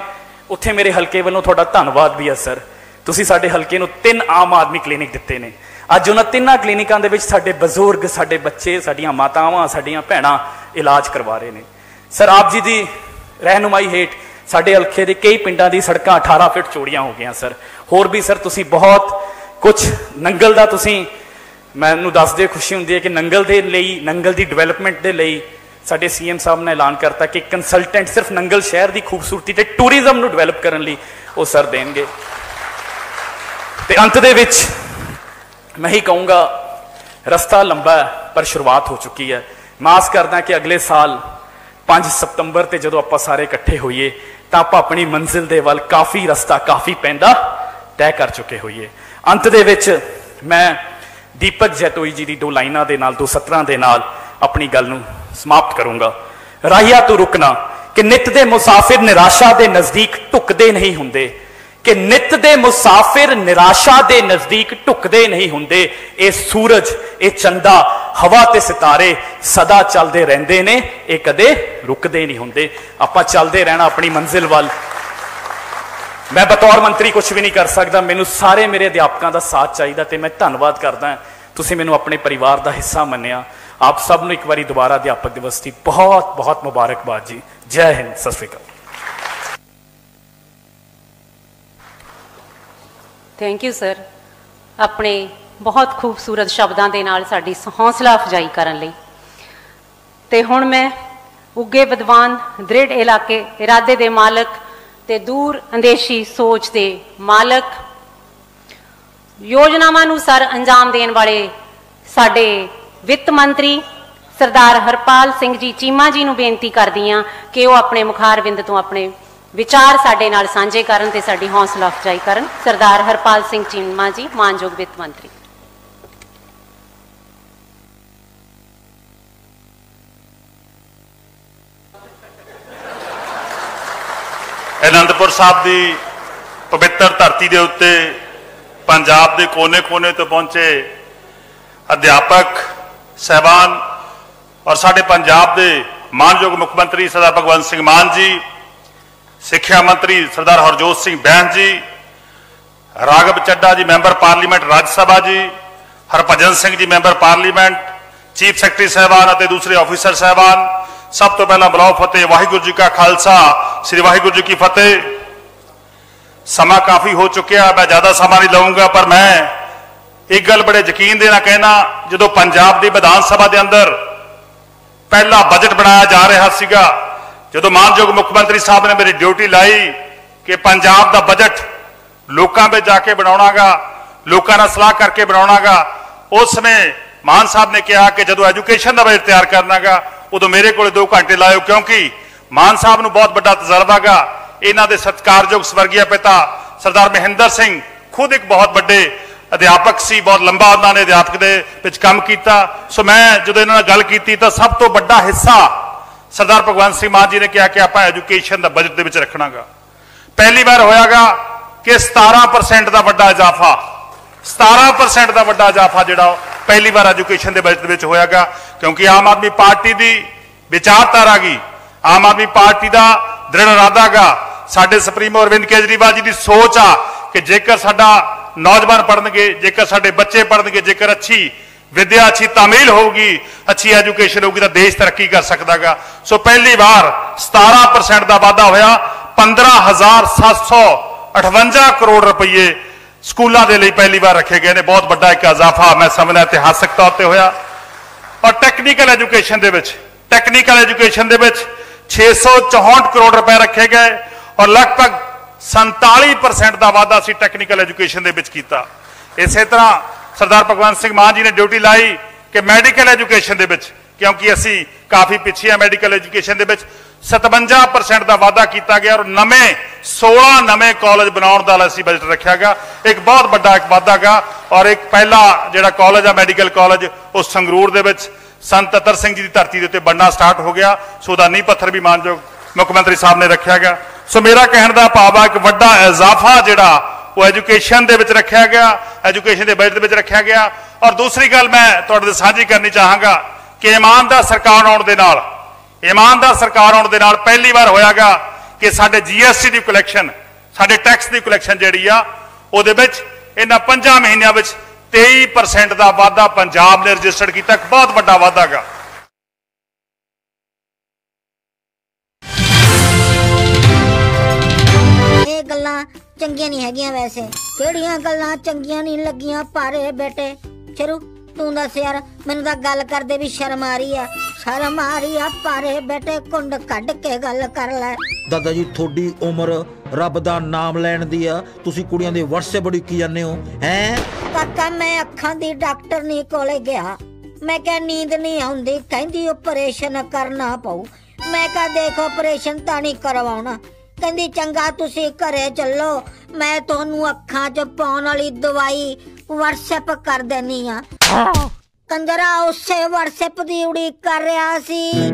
उत्थे मेरे हल्के वालों थोड़ा धन्नवाद भी है। सर तुसीं साडे हल्के नूं 3 आम आदमी क्लीनिक दिते ने, अज उन्हां 3 क्लीनिकां दे विच साडे बजुर्ग, साडे बच्चे, साडियां मातावां, साडियां भैणां इलाज करवा रहे हैं। सर आप जी की रहनुमाई हेठ साडे हल्के दे कई पिंडां दी सड़कां 18 फुट चौड़ियां हो गई। सर होर भी सर तुसीं बहुत कुछ नंगल दा तुसीं मैनूं दसदे खुशी हुंदी है कि नंगल दे लई, नंगल दी डिवेलपमेंट दे लई साडे CM साहब ने ऐलान करता कि कंसलटेंट सिर्फ नंगल शहर की खूबसूरती ते टूरिज्म नूं डिवेलप करने लई वो सर देंगे। ते अंत दे विच मैं ही कहूँगा रस्ता लंबा है पर शुरुआत हो चुकी है। मैं आस करदा कि अगले साल 5 सितंबर ते जदों आपां सारे इकट्ठे होइए तां आपां अपनी मंजिल दे वल काफ़ी रस्ता काफ़ी पैंदा तय कर चुके होइए। अंत दे विच मैं दीपक जैतोई जी की 2 लाइनां दे नाल 2 सतरां दे नाल अपनी गल नूं समाप्त करूंगा। राहिया तू रुकना कि नित दे मुसाफिर निराशा दे नजदीक ढुकदे नहीं हुंदे, कि नित दे मुसाफिर निराशा दे नजदीक ढुकदे नहीं हुंदे। ये सूरज, ये चंदा, हवा ते सितारे सदा चलते रहंदे ने, ये कदे रुकदे नहीं हुंदे। आपां चलते रहना अपनी मंजिल वल। मैं बतौर मंत्री कुछ भी नहीं कर सकता, मैनूं सारे मेरे अध्यापकों का साथ चाहिए, तो मैं धन्नवाद करदा तुसीं मैनूं अपने परिवार का हिस्सा मन्निया। आप सब नूं एक बारी दोबारा अध्यापक दिवस की बहुत बहुत मुबारकबाद जी। जय हिंद, सत श्री अकाल।
थैंक यू सर, अपने बहुत खूबसूरत शब्दों के नाल साडी हौसला अफजाई करन लई। ते हुण मैं उगे विद्वान, दृढ़ इरादे के मालक ते दूर अंदेशी सोच के मालक, योजनावां नूं सर अंजाम देण वाले साडे वित्त मंत्री सरदार हरपाल सिंह जी चीमा जी नूं बेनती करदी हां कि वह अपने मुखारबिंद तो अपने विचार साडे नाल सांझे करन ते साडी हौसला अफजाई करन। सरदार हरपाल सिंह चीमा जी, मानयोग वित्त मंत्री।
आनंदपुर साहब की पवित्र धरती के उत्ते पंजाब के कोने कोने तो पहुंचे अध्यापक साहबान और साडे पंजाब के मानयोग मुख्यमंत्री सरदार भगवंत सिंह मान जी ਸਿੱਖਿਆ ਮੰਤਰੀ ਸਰਦਾਰ ਹਰਜੋਤ ਸਿੰਘ ਬੈਂਸ ਜੀ, ਰਾਘਵ ਚੱਡਾ ਜੀ ਮੈਂਬਰ ਪਾਰਲੀਮੈਂਟ ਰਾਜ ਸਭਾ ਜੀ, Harbhajan Singh ji member parliament, chief secretary ਸਾਹਿਬਾਨ ਅਤੇ ਦੂਸਰੇ ਆਫੀਸਰ ਸਾਹਿਬਾਨ, ਸਭ ਤੋਂ ਪਹਿਲਾਂ ਬੁਲਾਓ ਫਤਿਹ। ਵਾਹਿਗੁਰੂ ਜੀ ਕਾ ਖਾਲਸਾ, ਸ੍ਰੀ ਵਾਹਿਗੁਰੂ ਜੀ ਕੀ ਫਤਿਹ। ਸਮਾਂ ਕਾਫੀ ਹੋ ਚੁੱਕਿਆ, ਮੈਂ ਜ਼ਿਆਦਾ ਸਮਾਂ ਨਹੀਂ ਲਵਾਂਗਾ, ਪਰ ਮੈਂ ਇੱਕ ਗੱਲ ਬੜੇ ਯਕੀਨ ਦੇ ਨਾਲ ਕਹਿਣਾ, ਜਦੋਂ ਪੰਜਾਬ ਦੀ ਵਿਧਾਨ ਸਭਾ ਦੇ ਅੰਦਰ ਪਹਿਲਾ ਬਜਟ ਬਣਾਇਆ ਜਾ ਰਿਹਾ ਸੀਗਾ, ਜਦੋਂ ਮਾਨਯੋਗ ਮੁੱਖ ਮੰਤਰੀ ਸਾਹਿਬ ਨੇ ਮੇਰੀ ਡਿਊਟੀ ਲਾਈ ਕਿ ਪੰਜਾਬ ਦਾ ਬਜਟ ਲੋਕਾਂ ਵਿੱਚ ਜਾ ਕੇ ਬਣਾਉਣਾਗਾ, ਲੋਕਾਂ ਨਾਲ ਸਲਾਹ ਕਰਕੇ ਬਣਾਉਣਾਗਾ, ਉਸ ਸਮੇਂ ਮਾਨ ਸਾਹਿਬ ਨੇ ਕਿਹਾ ਕਿ ਜਦੋਂ ਐਜੂਕੇਸ਼ਨ ਦਾ ਬਜਟ ਤਿਆਰ ਕਰਨਾਗਾ ਉਦੋਂ ਮੇਰੇ ਕੋਲ 2 ਘੰਟੇ ਲਾਇਓ, ਕਿਉਂਕਿ ਮਾਨ ਸਾਹਿਬ ਨੂੰ ਬਹੁਤ ਵੱਡਾ ਤਜਰਬਾ ਗਾ। ਇਹਨਾਂ ਦੇ ਸਤਿਕਾਰਯੋਗ ਸਵਰਗੀ ਪਿਤਾ ਸਰਦਾਰ ਮਹਿੰਦਰ ਸਿੰਘ ਖੁਦ ਇੱਕ ਬਹੁਤ ਵੱਡੇ ਅਧਿਆਪਕ ਸੀ, ਬਹੁਤ ਲੰਬਾ ਉਹਨਾਂ ਨੇ ਅਧਿਆਪਕ ਦੇ ਵਿੱਚ ਕੰਮ ਕੀਤਾ। ਸੋ ਮੈਂ ਜਦੋਂ ਇਹਨਾਂ ਨਾਲ ਗੱਲ ਕੀਤੀ ਤਾਂ ਸਭ ਤੋਂ ਵੱਡਾ ਹਿੱਸਾ ਸਰਦਾਰ ਭਗਵੰਤ ਸਿੰਘ ਮਾਨ ਜੀ ਨੇ ਕਿਹਾ ਕਿ ਆਪਾਂ ਐਜੂਕੇਸ਼ਨ ਦਾ ਬਜਟ ਦੇ ਵਿੱਚ ਰੱਖਣਾਗਾ। ਪਹਿਲੀ ਵਾਰ ਹੋਇਆਗਾ ਕਿ 17% ਦਾ ਵੱਡਾ ਇਜ਼ਾਫਾ, 17% ਦਾ ਵੱਡਾ ਇਜ਼ਾਫਾ ਜਿਹੜਾ ਪਹਿਲੀ ਵਾਰ ਐਜੂਕੇਸ਼ਨ ਦੇ ਬਜਟ ਦੇ ਵਿੱਚ ਹੋਇਆਗਾ, ਕਿਉਂਕਿ ਆਮ ਆਦਮੀ ਪਾਰਟੀ ਦੀ ਵਿਚਾਰਧਾਰਾ ਗਈ, ਆਮ ਆਦਮੀ ਪਾਰਟੀ ਦਾ ਦ੍ਰਿੜ ਇਰਾਦਾ ਗਾ, ਸਾਡੇ ਸੁਪਰੀਮੋ ਅਰਵਿੰਦ ਕੇਜਰੀਵਾਲ ਜੀ ਦੀ ਸੋਚ ਆ ਕਿ ਜੇਕਰ ਸਾਡਾ ਨੌਜਵਾਨ ਪੜ੍ਹਨਗੇ, ਜੇਕਰ ਸਾਡੇ ਬੱਚੇ ਪੜ੍ਹਨਗੇ, ਜੇਕਰ ਅੱਛੀ ਵਿਦਿਆ, ਅੱਛੀ ਤਾਮੀਲ ਹੋਊਗੀ, ਅੱਛੀ ਐਜੂਕੇਸ਼ਨ ਹੋਊਗੀ ਤਾਂ ਦੇਸ਼ ਤਰੱਕੀ ਕਰ ਸਕਦਾਗਾ। ਸੋ ਪਹਿਲੀ ਵਾਰ 17% ਦਾ ਵਾਧਾ ਹੋਇਆ, 15,758 ਕਰੋੜ ਰੁਪਏ ਸਕੂਲਾਂ ਦੇ ਲਈ ਪਹਿਲੀ ਵਾਰ ਰੱਖੇ ਗਏ ਨੇ। ਬਹੁਤ ਵੱਡਾ ਇੱਕ ਇਜ਼ਾਫਾ ਮੈਂ ਸਮਝਦਾ ਇਤਿਹਾਸਕ ਤੌਰ ਤੇ ਹੋਇਆ। ਔਰ ਟੈਕਨੀਕਲ ਐਜੂਕੇਸ਼ਨ ਦੇ ਵਿੱਚ 664 ਕਰੋੜ ਰੁਪਏ ਰੱਖੇ ਗਏ ਔਰ ਲਗਭਗ 47% ਦਾ ਵਾਧਾ ਸੀ ਟੈਕਨੀਕਲ ਐਜੂਕੇਸ਼ਨ ਦੇ ਵਿੱਚ ਕੀਤਾ। ਇਸੇ ਤਰ੍ਹਾਂ ਸਰਦਾਰ ਭਗਵੰਤ ਸਿੰਘ ਮਾਨ ਜੀ ਨੇ ਡਿਊਟੀ ਲਾਈ ਕਿ ਮੈਡੀਕਲ ਐਜੂਕੇਸ਼ਨ ਦੇ ਵਿੱਚ, ਕਿਉਂਕਿ ਅਸੀਂ ਕਾਫੀ ਪਿੱਛੇ ਆ ਮੈਡੀਕਲ ਐਜੂਕੇਸ਼ਨ ਦੇ ਵਿੱਚ, 57% ਦਾ ਵਾਧਾ ਕੀਤਾ ਗਿਆ ਔਰ 16 ਨਵੇਂ ਕਾਲਜ ਬਣਾਉਣ ਦਾ ਅਸੀਂ ਬਜਟ ਰੱਖਿਆ ਗਿਆ। ਇੱਕ ਬਹੁਤ ਵੱਡਾ ਇੱਕ ਵਾਧਾ ਗਾ। ਔਰ ਇੱਕ ਪਹਿਲਾ ਜਿਹੜਾ ਕਾਲਜ ਆ ਮੈਡੀਕਲ ਕਾਲਜ ਉਹ ਸੰਗਰੂਰ ਦੇ ਵਿੱਚ ਸੰਤ ਅਤਰ ਸਿੰਘ ਜੀ ਦੀ ਧਰਤੀ ਦੇ ਉੱਤੇ ਬਣਨਾ ਸਟਾਰਟ ਹੋ ਗਿਆ। ਸੋ ਉਹਦਾ ਨੀਂਹ ਪੱਥਰ ਵੀ ਮਾਨਯੋਗ ਮੁੱਖ ਮੰਤਰੀ ਸਾਹਿਬ ਨੇ ਰੱਖਿਆ ਗਿਆ। ਸੋ ਮੇਰਾ ਕਹਿਣ ਦਾ ਭਾਵ ਆ ਇੱਕ ਵੱਡਾ ਇਜ਼ਾਫਾ ਜਿਹੜਾ ਉਹ ਐਜੂਕੇਸ਼ਨ ਦੇ ਵਿੱਚ ਰੱਖਿਆ ਗਿਆ, ਐਜੂਕੇਸ਼ਨ ਦੇ ਬਜਟ ਦੇ ਵਿੱਚ ਰੱਖਿਆ ਗਿਆ। ਔਰ ਦੂਸਰੀ ਗੱਲ ਮੈਂ ਤੁਹਾਡੇ ਨਾਲ ਸਾਂਝੀ ਕਰਨੀ ਚਾਹਾਂਗਾ ਕਿ ਇਮਾਨਦਾਰ ਸਰਕਾਰ ਆਉਣ ਦੇ ਨਾਲ ਪਹਿਲੀ ਵਾਰ ਹੋਇਆਗਾ ਕਿ ਸਾਡੇ GST ਦੀ ਕਲੈਕਸ਼ਨ, ਸਾਡੇ ਟੈਕਸ ਦੀ ਕਲੈਕਸ਼ਨ ਜਿਹੜੀ ਆ ਉਹਦੇ ਵਿੱਚ ਇਹਨਾਂ 5 ਮਹੀਨਿਆਂ ਵਿੱਚ 23% ਦਾ ਵਾਧਾ ਪੰਜਾਬ ਨੇ ਰਜਿਸਟਰਡ ਕੀਤਾ। ਇੱਕ ਬਹੁਤ ਵੱਡਾ ਵਾਧਾ ਗਾ।
ਇਹ ਗੱਲਾਂ ਚੰਗੀਆਂ ਨਹੀਂ ਹੈਗੀਆਂ। ਵੈਸੇ ਕਿਹੜੀਆਂ ਗੱਲਾਂ ਚੰਗੀਆਂ ਨਹੀਂ ਲੱਗੀਆਂ ਪਾਰੇ ਬੇਟੇ? ਸ਼ੁਰੂ ਤੂੰ ਦੱਸ ਯਾਰ, ਮੈਨੂੰ ਤਾਂ ਗੱਲ ਕਰਦੇ ਵੀ ਸ਼ਰਮ ਆ ਰਹੀ ਆ। ਸ਼ਰਮ ਆ ਰਹੀ ਆ ਪਾਰੇ ਬੇਟੇ, ਕੁੰਡ ਕੱਢ ਕੇ ਗੱਲ ਕਰ ਲੈ।
ਦਾਦਾ ਜੀ ਤੁਹਾਡੀ ਉਮਰ ਰੱਬ ਦਾ ਨਾਮ ਲੈਣ ਦੀ ਆ, ਤੁਸੀਂ ਕੁੜੀਆਂ ਦੇ WhatsApp ਉਡੀਕੀ ਜਾਂਦੇ ਹੋ ਹੈ?
ਕਾਕਾ ਮੈਂ ਅੱਖਾਂ ਦੀ ਡਾਕਟਰ ਨਹੀਂ ਕੋਲੇ ਗਿਆ, ਮੈਂ ਕਿਹਾ ਨੀਂਦ ਨਹੀਂ ਆਉਂਦੀ, ਕਹਿੰਦੀ ਆਪਰੇਸ਼ਨ ਕਰਨਾ ਪਊ। ਮੈਂ ਕਿਹਾ ਦੇਖ ਆਪਰੇਸ਼ਨ ਤਾਂ ਨਹੀਂ ਕਰਵਾਉਣਾ। ਕਹਿੰਦੀ ਚੰਗਾ ਤੁਸੀਂ ਘਰੇ ਚੱਲੋ, ਮੈਂ ਤੁਹਾਨੂੰ ਅੱਖਾਂ 'ਚ ਪਾਉਣ ਵਾਲੀ ਦਵਾਈ WhatsApp ਕਰ ਦੇਣੀ ਆ। ਕੰਜਰਾ ਉਸੇ WhatsApp ਦੀ ਉਡੀਕ ਕਰ ਰਿਹਾ ਸੀ।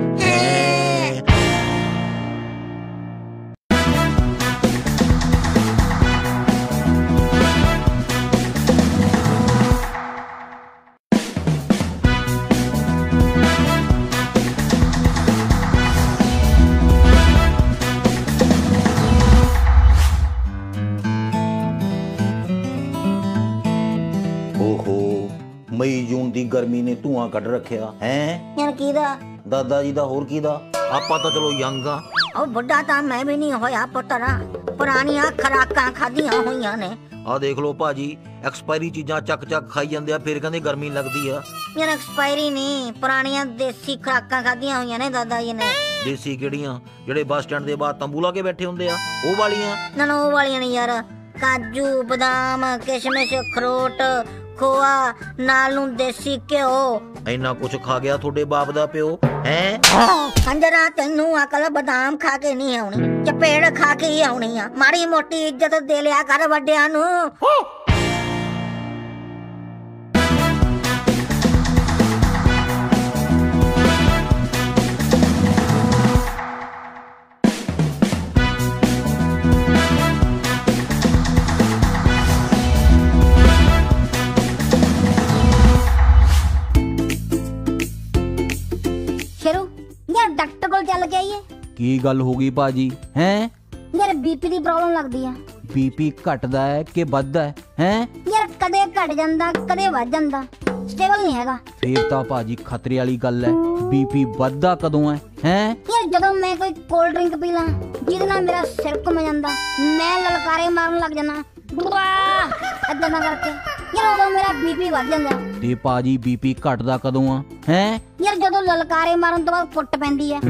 ਮਈ ਜੂਨ ਦੀ ਗਰਮੀ ਨੇ ਧੂਆਂ ਕੱਢ ਰੱਖਿਆ ਹੈ।
ਯਾਰ ਕਿਹਦਾ?
ਦਾਦਾ ਜੀ ਦਾ। ਹੋਰ ਕਿਹਦਾ? ਆਪਾਂ ਤਾਂ ਚਲੋ ਯੰਗ ਆ।
ਉਹ ਬੁੱਢਾ ਤਾਂ ਮੈਂ ਵੀ ਨਹੀਂ ਹੋਇਆ ਪੁੱਤਰਾ, ਪੁਰਾਣੀਆਂ ਖੁਰਾਕਾਂ ਖਾਧੀਆਂ ਹੋਈਆਂ ਨੇ।
ਆ ਦੇਖ ਲਓ ਭਾਜੀ, ਐਕਸਪਾਇਰੀ ਚੀਜ਼ਾਂ ਚੱਕ ਖਾਈ ਜਾਂਦੇ ਆ, ਫਿਰ ਕਹਿੰਦੇ ਗਰਮੀ ਲੱਗਦੀ ਆ।
ਯਾਰ ਐਕਸਪਾਇਰੀ ਨਹੀਂ, ਪੁਰਾਣੀਆਂ ਦੇਸੀ ਖੁਰਾਕਾਂ ਖਾਧੀਆਂ ਹੋਈਆਂ ਨੇ ਦਾਦਾ ਜੀ ਨੇ।
ਦੇਸੀ ਕਿਹੜੀਆਂ? ਜਿਹੜੇ ਬੱਸ ਸਟੈਂਡ ਦੇ ਬਾਹਰ ਤੰਬੂ ਲਾ ਕੇ ਬੈਠੇ ਹੁੰਦੇ ਆ ਉਹ ਵਾਲੀਆਂ?
ਨਾ ਉਹ ਵਾਲੀਆਂ ਨਹੀਂ ਯਾਰ, ਕਾਜੂ ਬਦਾਮ ਕਿਸ਼ਮਿਸ਼ ਅਖਰੋਟ ਖੋਆ ਨਾਲ ਨੂੰ ਦੇਸੀ ਘਿਓ।
ਇੰਨਾ ਕੁਛ ਖਾ ਗਿਆ ਤੁਹਾਡੇ ਬਾਪ ਦਾ ਪਿਓ ਹੈ?
ਕੰਜਰਾ ਤੈਨੂੰ ਅਕਲ ਬਦਾਮ ਖਾ ਕੇ ਨਹੀਂ ਆਉਣੀ, ਚਪੇੜ ਖਾ ਕੇ ਹੀ ਆਉਣੀ ਆ। ਮਾੜੀ ਮੋਟੀ ਇੱਜ਼ਤ ਦੇ ਲਿਆ ਕਰ ਵੱਡਿਆਂ ਨੂੰ।
ਕੀ ਗੱਲ ਹੋ ਗਈ ਭਾਜੀ ਹੈ?
यार बीपी दी प्रॉब्लम लगदी है।
बीपी घटदा है कि ਵੱਧਦਾ है हैं?
यार कदे घट जांदा कदे वध जांदा, स्टेबल नहीं हैगा।
फिर तो भाजी खतरे वाली गल है। बीपी ਵੱਧਦਾ कदों है हैं?
यार जदों मैं कोई कोल्ड ड्रिंक पी ला जिहदे नाल मेरा सिर घुम जांदा, मैं ललकारे मारन लग जाना वाह अद्दा ना करके, यार उदों मेरा बीपी वध जांदा।
ते भाजी बीपी घटदा कदों आ हैं?
यार जदों ललकारे मारन तो बाद फुट पैंदी है।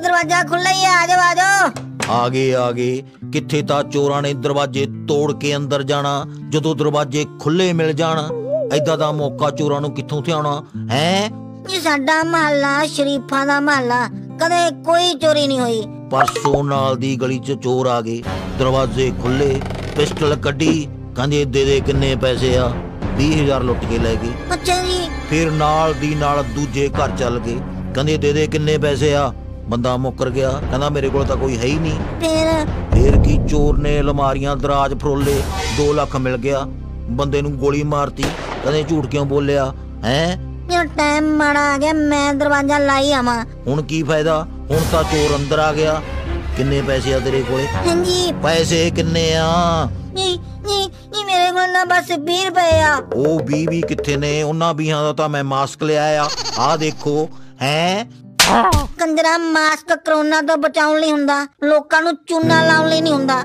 दरवाजा खुला ही है, आ जाओ आ जाओ।
आगे किथे ता चोरां ने दरवाजे तोड़ के अंदर जाना, जदों दरवाजे खुले मिल जाण ऐदा दा मौका चोरां नूं कित्थों ते आउणा है?
ये साडा महल्ला शरीफां दा महल्ला, कदे कोई चोरी नहीं हुई।
परसों नाल दी गली च चोर आ गए, दरवाजे खुले, पिस्टल कड्डी, कहंदे दे किन्ने पैसे आ? 20,000 लुट के ले गए।
अच्छा जी।
फिर नाल दी नाल दूजे घर चल गए, कहंदे दे किन्ने पैसे आ? बंदा मुकर गया, कहना मेरे को तो कोई है ही नहीं। फिर की चोर ने अलमारियां दराज फरोले, 2 लाख मिल गया। बंदे नूं गोली मारती, कहते झूठ क्यों बोलिया हैं?
यार टाइम माड़ा आ गया, मैं दरवाजा लाई आवां।
हुण की फायदा, हुण तां चोर अंदर आ गया। किन्ने पैसे आ तेरे कोले?
हां जी।
पैसे किन्ने आ?
नी मेरे कोल ना बस 20 रुपए आ।
ओ 20 भी किथे ने? उन्हां 20 दा तां मैं मास्क ले आया, आ देखो हैं।
कंजरा मास्क कोरोना तो बचाउण लई हुंदा, लोकां नूं चूना लाउण लई नहीं हुंदा।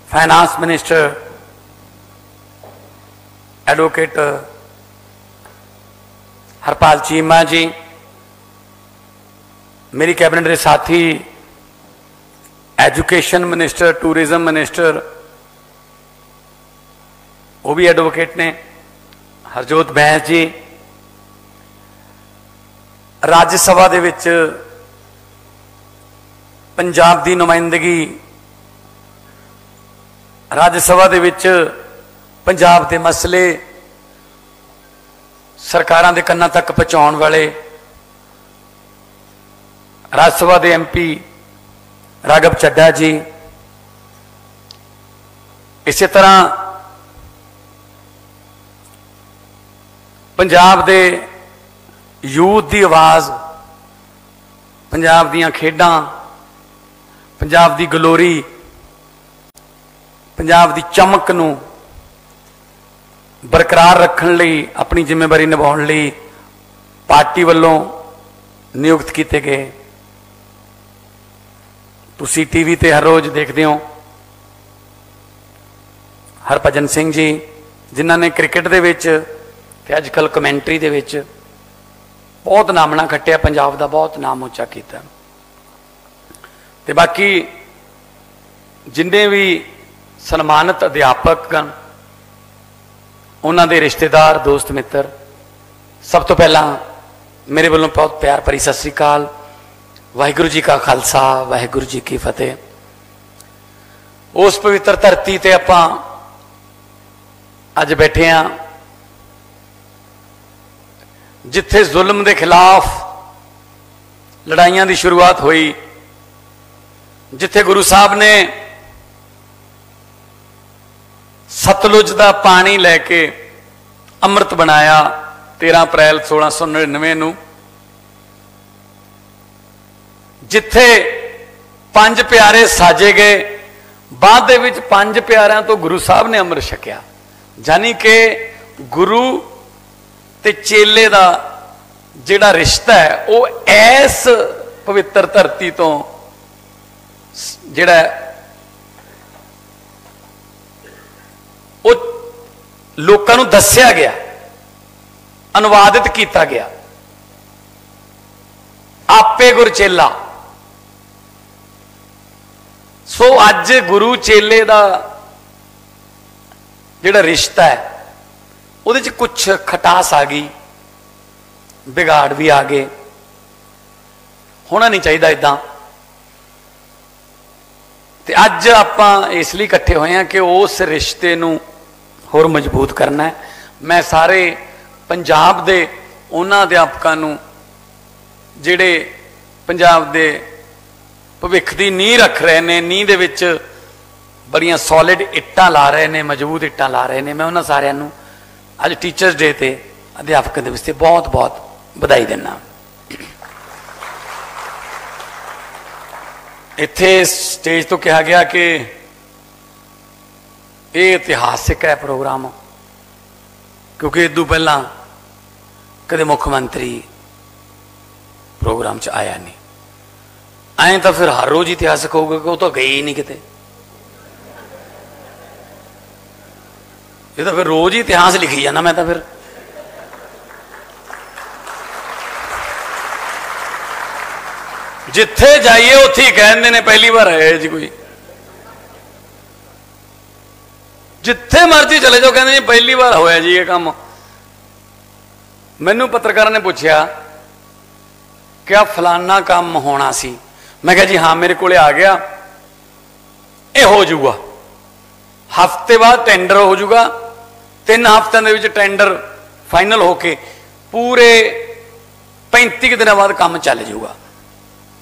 Finance minister advocate Harpal Cheema ji, मेरी कैबिनेट के साथी एजुकेशन मिनिस्टर, टूरिज्म मिनिस्टर, वो भी एडवोकेट ने, हरजोत बैंस जी, राज्य सभा दे विच पंजाब दी नुमाइंदगी, राज्य सभा दे विच पंजाब दे मसले सरकारां दे कन्नां तक पहुंचाउण वाले राज्यसभा के MP राघव चड्डा जी, इस तरह पंजाब के यूथ की आवाज़, पंजाब दीयां खेडां, पंजाब की गलोरी, पंजाब की चमक नूं बरकरार रखने लई, अपनी जिम्मेवारी निभाउण लई पार्टी वालों नियुक्त किए गए। तुसी टीवी ते हर रोज देखते हो हरभजन सिंह जी, जिन्हों ने क्रिकेट दे विच ते अजकल कमेंटरी दे विच बहुत नामना खट्टिया, पंजाब का बहुत नाम उच्चा किया। ते बाकी जिन्ने भी सन्मानित अध्यापक उन्होंने दे रिश्तेदार, दोस्त मित्र, सब तो पहला मेरे वालों बहुत प्यार भरी सत श्री अकाल। वाहिगुरू जी का खालसा, वाहिगुरू जी की फतेह। उस पवित्र धरती ते आपां अज बैठे हैं जिथे जुल्म के खिलाफ लड़ाइयां की शुरुआत हुई, जिथे गुरु साहब ने सतलुज का पानी लैके अमृत बनाया 13 अप्रैल 1699 नूं, जिथे 5 प्यारे साजे गए, बाद दे विच 5 प्यारिਆਂ तो गुरु साहब ने अमृत छकिया। यानी कि गुरु ते चेले का जिहड़ा रिश्ता है वो ऐस पवित्र धरती तो जिहड़ा वो लोकां नूं दस्सिया गया, अनुवादित किया गया। आपे गुर चेला। सो अज गुरु चेले का जिहड़ा रिश्ता है ਉਹਦੇ 'ਚ ਕੁਛ ਖਟਾਸ ਆ ਗਈ, ਵਿਗਾੜ ਵੀ ਆ ਗਏ। होना नहीं चाहिए इदा। तो अज आप इसलिए इकट्ठे हुए हैं कि उस रिश्ते नूं होर मजबूत करना है। मैं सारे पंजाब दे उन्हां अध्यापकां नूं जिहड़े पंजाब दे भविख की नींह रख रहे हैं, नींह दे विच बड़ियां सॉलिड इट्टां ला रहे हैं, मजबूत इट्टां ला रहे हैं, मैं उन्हां सारिआं नूं अज टीचर्स डे ते अध्यापक दिवस ते बहुत बहुत बधाई दिंदा। इत्थे स्टेज तो कहा गया कि यह इतिहासिक है प्रोग्राम, क्योंकि इदू पहला कदे मुख्यमंत्री प्रोग्राम च आया नहीं। ऐ तो फिर हर रोज इतिहासिक होगा कि वो तो गए ही नहीं किते। ये तो फिर रोज ही इतिहास लिखी जाना मैं तो फिर। जिथे जाइए उत्थे ही कहते ने पहली बार है जी कोई, जिथे मर्जी चले जाओ कहते जी पहली बार होया जी ये काम। मैनू पत्रकार ने पूछा क्या फलाना काम होना सी, मैं कहा जी हाँ मेरे को आ गया, ये हो जाऊगा, हफ्ते बाद टेंडर हो जाऊगा, 3 हफ्तों के टेंडर फाइनल होके पूरे 35 दिन बाद काम चल जाऊगा,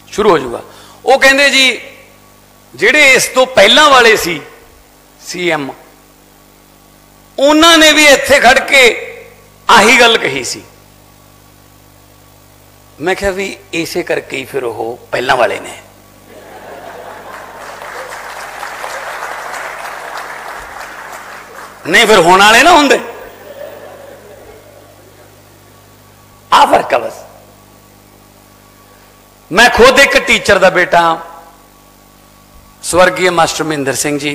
शुरू हो जाऊगा। वो कहते जी जेड़े इस तो पहला वाले सी CM उन्होंने भी इत्थे खड़ के आही गल कही सी। मैं क्या भी इसे करके ही फिर वो पहला वाले ने नहीं फिर होने वाले ना होंगे। आ फर्क है बस। मैं खुद एक टीचर का बेटा, स्वर्गीय मास्टर महेंद्र सिंह जी,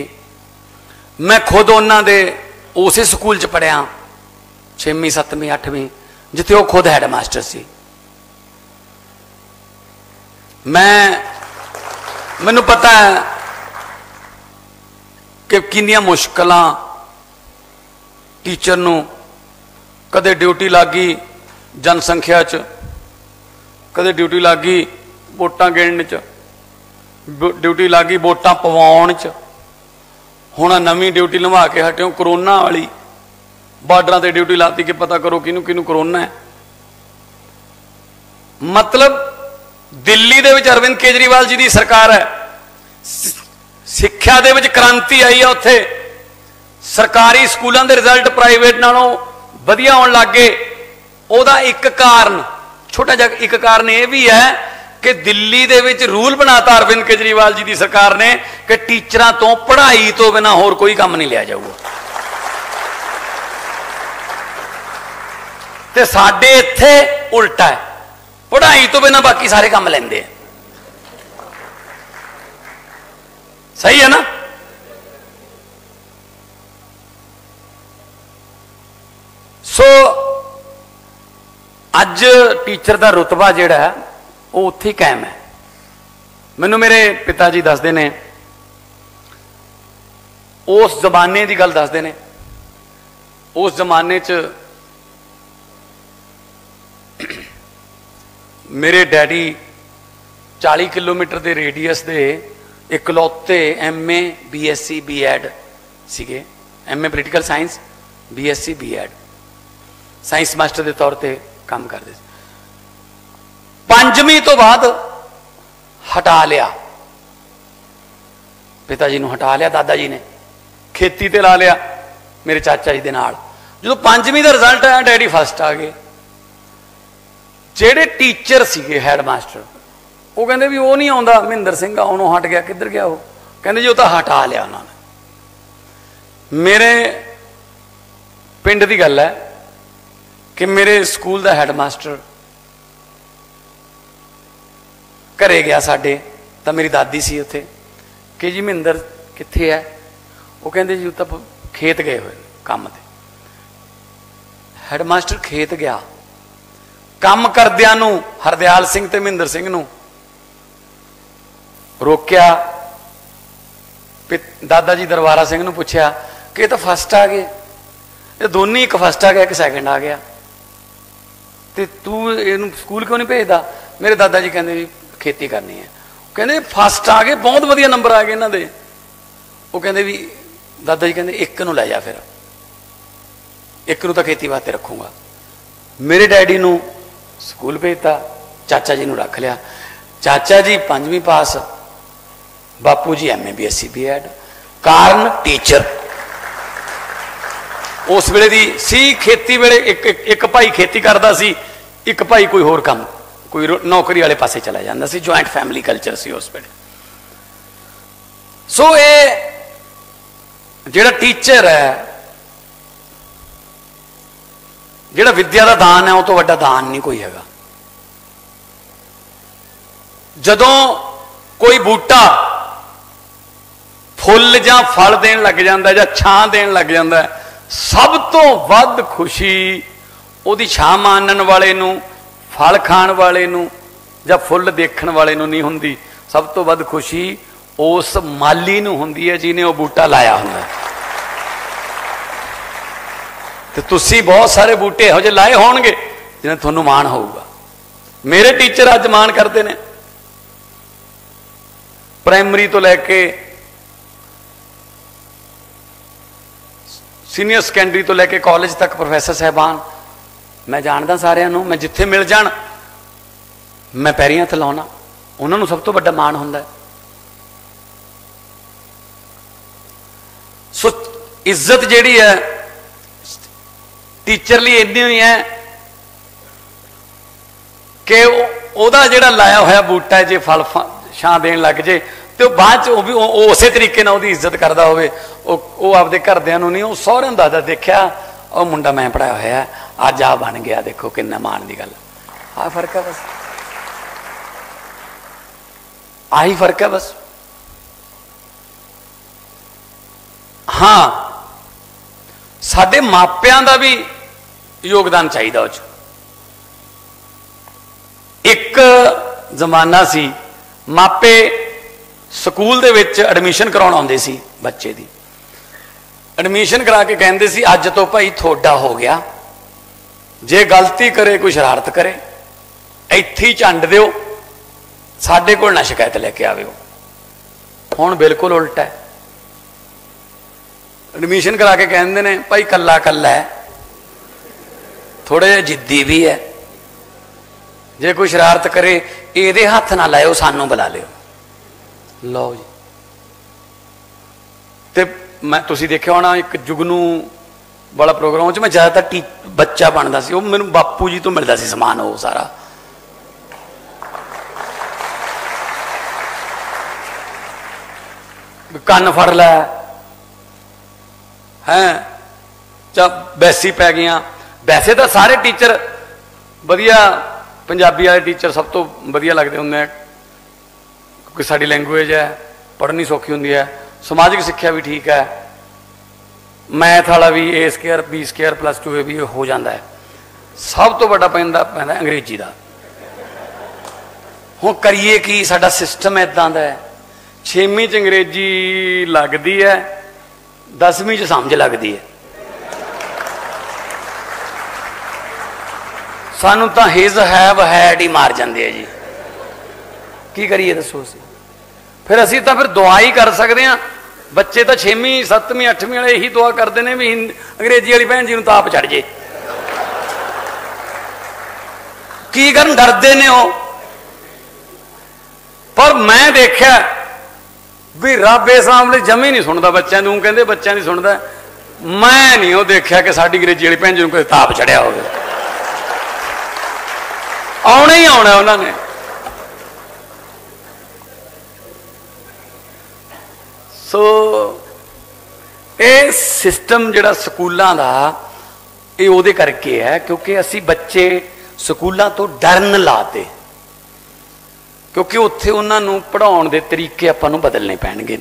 मैं खुद उन्होंने उस स्कूल च पढ़िया 6वीं 7वीं 8वीं जिथे वो खुद हैड मास्टर सी। मैनू पता है कि किन्नियां मुश्किलां टीचर नूं, कदे ड्यूटी लग गई जनसंख्या च, कदे ड्यूटी लग गई वोटां गिणन च, ड्यूटी लग गई वोटां पवाउण च, हुण नवीं ड्यूटी निभा के हटिओ करोना वाली, बार्डरां ते ड्यूटी लाती कि पता करो किनू किनू करोना है। मतलब दिल्ली दे विच अरविंद केजरीवाल जी की सरकार है, सिक्ख्या दे विच क्रांति आई है, उत्थे सरकारी स्कूलों के रिजल्ट प्राइवेट नालों वधिया होण लग गए। उहदा एक कारण, छोटा जिहा एक कारण यह भी है कि दिल्ली दे विच रूल बनाता अरविंद केजरीवाल जी की सरकार ने कि टीचरां तो पढ़ाई तो बिना होर कोई काम नहीं लिया जाऊगा। ते साडे इत्थे उल्टा है, पढ़ाई तो बिना बाकी सारे काम लेंदे हैं। सही है ना? सो अज टीचर का रुतबा जिहड़ा है वो उत्थे ही कायम है। मैनू मेरे पिताजी दसदे ने, उस जमाने की गल दसदे ने, उस जमाने च मेरे डैडी 40 किलोमीटर के रेडियस के इकलौते MA BSc B.Ed सीगे। MA political science BSc B.Ed science master के तौर पर काम करते। 5वीं तो बाद हटा लिया, पिताजी ने हटा लिया, दादा जी ने खेती ते ला लिया मेरे चाचा जी के नाल। जो 5वीं का रिजल्ट आया डैडी फस्ट आ गए। जेडे टीचर सीगे हैड मास्टर वो कहते भी वो नहीं आता, महेंद्र सिंह आउणों हट गया, किधर गया वो, कहते जी वो तो हटा लिया उन्होंने। मेरे पिंड की गल है कि मेरे स्कूल का हैड मास्टर घरे गया साडे, तो मेरी दादी सी उत्थे कि जी महेंद्र कित्थे है, वो कहते जी तो खेत गए हुए काम ते। हैड मास्टर खेत गया, काम करदियां नूं हरदयाल सिंह ते महेंद्र सिंह नूं रोकिया। दादा जी दरबारा सिंह नूं पुछया कि तो फस्ट आ गए, ये दोनों एक फस्ट आ गया एक सैकेंड आ गया, तो तू इनू स्कूल क्यों नहीं भेजता? मेरे दादा जी कहते भी खेती करनी है, कहते फस्ट आ गए, बहुत वधिया नंबर आ गए इन्हों के। वो कहते भी दादा जी कहते एक नू लै जा, फिर एक नू तो खेती वास्ते रखूँगा। मेरे डैडी नू स्कूल भेजता, चाचा जी नू रख लिया। चाचा जी 5वीं पास, बापू जी MA BSc BEd। कारण टीचर उस वेले दी सी खेती वेले एक भाई खेती करता सी, एक भाई कोई होर काम कोई नौकरी वाले पासे चला जाता सी। जॉइंट फैमिली कल्चर सी उस वेले। सो ये जिहड़ा टीचर है, जिहड़ा विद्या का दान है, वो तो वड्डा दान नहीं कोई हैगा। जदों कोई बूटा फुल जां फल देन लग जाता जां छां देन लग जाता, सब तो वध खुशी उहदी छां मानण वाले नूं, फल खाण वाले नूं जां फुल देखण वाले नूं नहीं हुंदी। सब तो वध खुशी उस माली नूं हुंदी है जिन्हें वो बूटा लाया हुंदा। ते तुसीं बहुत सारे बूटे इहो जिहे लाए होणगे जिन्हें तुहानूं माण होऊगा। मेरे टीचर अज माण करते ने, प्राइमरी तो लैके सीनियर सैकेंडरी तो लैके कॉलेज तक प्रोफैसर साहबान मैं जानदा सारिਆਂ ਨੂੰ। मैं जिथे मिल जाण मैं पैरीं हत्थ लाउणा, उन्हां ਨੂੰ सब तो वड्डा माण हुंदा है। सो इज्जत जिहड़ी है टीचर लिए इन्नी ही है कि उहदा जिहड़ा लाया होया बूटा है जे फल छां देन लग जे तो बाद उस तरीके उहदी इज्जत करता होवे। आपदे घरदियां नूं नहीं, सहुरिਆਂ दादा देखिया वो मुंडा मैं पढ़ाया होया अज आ बन गया, देखो किन्ना मान की गल। आ फर्क है बस, आही फर्क है बस। हाँ, साडे मापियां दा भी योगदान चाहिए। उस एक जमाना सी मापे स्कूल दे विच एडमिशन कराउण आउंदे सी, बच्चे दी एडमिशन करा के कहंदे सी अज तो भाई थोड़ा हो गया, जे गलती करे कोई शरारत करे इत्थे ही झंड दिओ, साडे कोल ना शिकायत लेके आविओ। हुण बिल्कुल उल्टा है, एडमिशन करा के कहंदे ने भाई कल्ला कल्ला है, थोड़े जिहा जिद्दी भी है, जे कोई शरारत करे इहदे हत्थ ना लाओ, सानू बुला लिओ। लो जी, ते मैं तुसीं देखिया होना एक जुगनू वाला प्रोग्राम मैं ज़्यादातर बच्चा बनता सी, वो मैनू बापू जी तो मिलता सी समान वो सारा। कन्न फड़ लै हैं चा बैसी पै गई। वैसे तो सारे टीचर वधिया, पंजाबी वाले टीचर सब तो वधिया लगते होंगे क्योंकि साड़ी लैंगुएज है, पढ़नी सौखी होंगी है, समाजिक शिक्षा भी ठीक है, मैथ वाला भी A² B² +2 भी हो जाता है। सब तो बड़ा पैंदा अंग्रेजी का। हुण करिए कि साडा सिस्टम इदां दा है, 6वीं च अंग्रेजी लगती है, 10वीं च समझ लगती है। सानू तो हिज हैव हैड ही मार जाते हैं जी, की करिए दसो असीं। फिर असीं तो फिर दुआ ही कर सकते हैं। बच्चे तो 6वीं 7वीं 8वीं वाले यही दुआ करते हैं भी अंग्रेजी वाली भैन जी नूं ताप चढ़ जे। की करन डरदे ने वो। पर मैं देखा भी रब इस मामले जमी नहीं सुनता बच्चों नूं, कहंदे बच्चों नहीं सुनता। मैं नहीं वो देखा कि साडी अंग्रेजी वाली भैन जी नूं कोई ताप चढ़िया होवे। आउणा ही आउणा उन्होंने। सो ये सिस्टम जिहड़ा स्कूलों का ये उहदे करके है क्योंकि असी बच्चे स्कूलों तो डरन लाते, क्योंकि उत्थे उन्होंने पढ़ाउण दे तरीके आपां नूं बदलने पैणगे।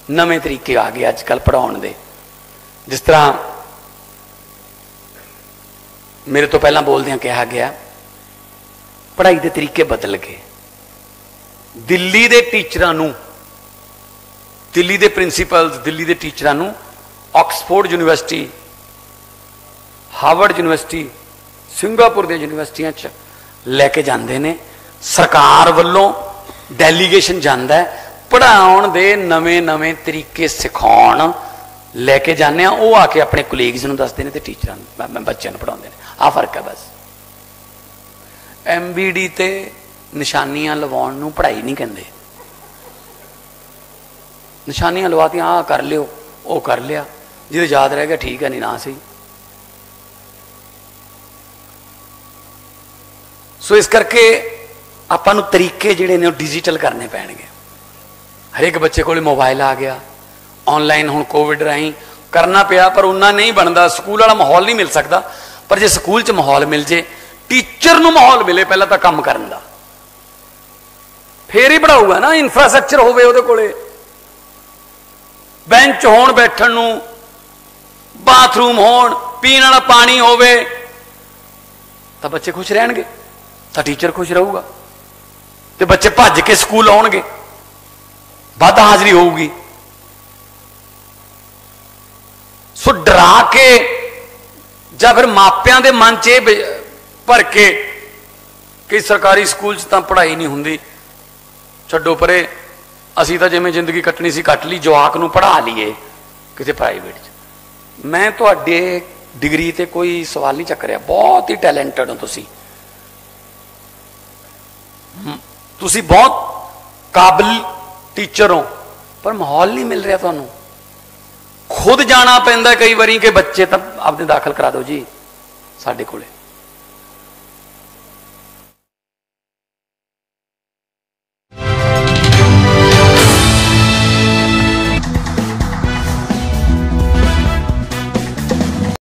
नवे तरीके आ गए अजकल पढ़ाउण दे। जिस तरह मेरे तो पहला बोलदियां कहा गया पढ़ाई के तरीके बदल गए। दिल्ली के टीचरां नूं, दिल्ली के प्रिंसीपल्स, दिल्ली के टीचरां नूं Oxford university Harvard university, Singapore ਦੀਆਂ ਯੂਨੀਵਰਸਿਟੀਆਂ 'ਚ ਲੈ ਕੇ ਜਾਂਦੇ ਨੇ। ਸਰਕਾਰ ਵੱਲੋਂ ਡੈਲੀਗੇਸ਼ਨ ਜਾਂਦਾ ਹੈ, ਪੜ੍ਹਾਉਣ ਦੇ ਨਵੇਂ ਤਰੀਕੇ ਸਿਖਾਉਣ ਲੈ ਕੇ ਜਾਂਦੇ ਆ। ਉਹ ਆ ਕੇ ਆਪਣੇ ਕੋਲੀਗਸ ਨੂੰ ਦੱਸਦੇ ਨੇ ਤੇ ਟੀਚਰਾਂ ਨੂੰ, ਬੱਚਿਆਂ ਨੂੰ ਪੜ੍ਹਾਉਂਦੇ ਨੇ। ਆਹ ਫਰਕ ਹੈ ਬਸ। MBD ਤੇ ਨਿਸ਼ਾਨੀਆਂ ਲਵਾਉਣ ਨੂੰ ਪੜ੍ਹਾਈ ਨਹੀਂ ਕਹਿੰਦੇ। ਨਿਸ਼ਾਨੀਆਂ ਲਵਾਤੀਆਂ, ਆਹ ਕਰ ਲਿਓ, ਉਹ ਕਰ ਲਿਆ, ਜਿਹਦੇ ਯਾਦ ਰਹਿ ਗਿਆ ਠੀਕ ਹੈ, ਨਹੀਂ ਨਾ ਸਹੀ। ਸੋ ਇਸ ਕਰਕੇ ਆਪਾਂ ਨੂੰ ਤਰੀਕੇ ਜਿਹੜੇ ਨੇ ਉਹ ਡਿਜੀਟਲ ਕਰਨੇ ਪੈਣਗੇ। ਹਰੇਕ ਬੱਚੇ ਕੋਲ ਮੋਬਾਈਲ ਆ ਗਿਆ, ਆਨਲਾਈਨ ਹੁਣ ਕੋਵਿਡ ਰਾਹੀਂ ਕਰਨਾ ਪਿਆ, ਪਰ ਉਹਨਾਂ ਨਹੀਂ ਬਣਦਾ। ਸਕੂਲ ਵਾਲਾ ਮਾਹੌਲ ਨਹੀਂ ਮਿਲ ਸਕਦਾ, ਪਰ ਜੇ ਸਕੂਲ 'ਚ ਮਾਹੌਲ ਮਿਲ ਜੇ, ਟੀਚਰ ਨੂੰ ਮਾਹੌਲ ਮਿਲੇ ਪਹਿਲਾਂ ਤਾਂ ਕੰਮ ਕਰਨ ਦਾ, ਫੇਰ ਹੀ ਪੜਾਊਗਾ ਨਾ। ਇਨਫਰਾਸਟ੍ਰਕਚਰ ਹੋਵੇ ਉਹਦੇ ਕੋਲੇ, ਬੈਂਚ ਹੋਣ ਬੈਠਣ ਨੂੰ, ਬਾਥਰੂਮ ਹੋਣ, ਪੀਣ ਵਾਲਾ ਪਾਣੀ ਹੋਵੇ, ਤਾਂ ਬੱਚੇ ਖੁਸ਼ ਰਹਿਣਗੇ, ਤਾਂ ਟੀਚਰ ਖੁਸ਼ ਰਹੂਗਾ, ਤੇ ਬੱਚੇ ਭੱਜ ਕੇ ਸਕੂਲ ਆਉਣਗੇ, ਵੱਧ ਹਾਜ਼ਰੀ ਹੋਊਗੀ। ਸੋ ਡਰਾ ਕੇ ਜਾਂ ਫਿਰ ਮਾਪਿਆਂ ਦੇ ਮਨ 'ਚ ਇਹ ਭਰ ਕੇ ਕਿ ਸਰਕਾਰੀ ਸਕੂਲ 'ਚ ਤਾਂ ਪੜ੍ਹਾਈ ਨਹੀਂ ਹੁੰਦੀ, ਛੱਡੋ ਪਰੇ, ਅਸੀਂ ਤਾਂ ਜਿਵੇਂ ਜ਼ਿੰਦਗੀ ਕੱਟਣੀ ਸੀ ਕੱਟ ਲਈ, ਜਵਾਕ ਨੂੰ ਪੜ੍ਹਾ ਲਈਏ ਕਿਤੇ ਪ੍ਰਾਈਵੇਟ 'ਚ। ਮੈਂ ਤੁਹਾਡੇ ਡਿਗਰੀ ਤੇ ਕੋਈ ਸਵਾਲ ਨਹੀਂ ਚੱਕ ਰਿਹਾ, ਬਹੁਤ ਹੀ ਟੈਲੈਂਟਡ ਹੋ ਤੁਸੀਂ ਬਹੁਤ ਕਾਬਿਲ ਟੀਚਰ ਹੋ, ਪਰ ਮਾਹੌਲ ਨਹੀਂ ਮਿਲ ਰਿਹਾ ਤੁਹਾਨੂੰ। ਖੁਦ ਜਾਣਾ ਪੈਂਦਾ ਕਈ ਵਾਰੀ ਕਿ ਬੱਚੇ ਤਾਂ ਆਪਦੇ ਦਾਖਲ ਕਰਾ ਦਿਓ ਜੀ ਸਾਡੇ ਕੋਲੇ।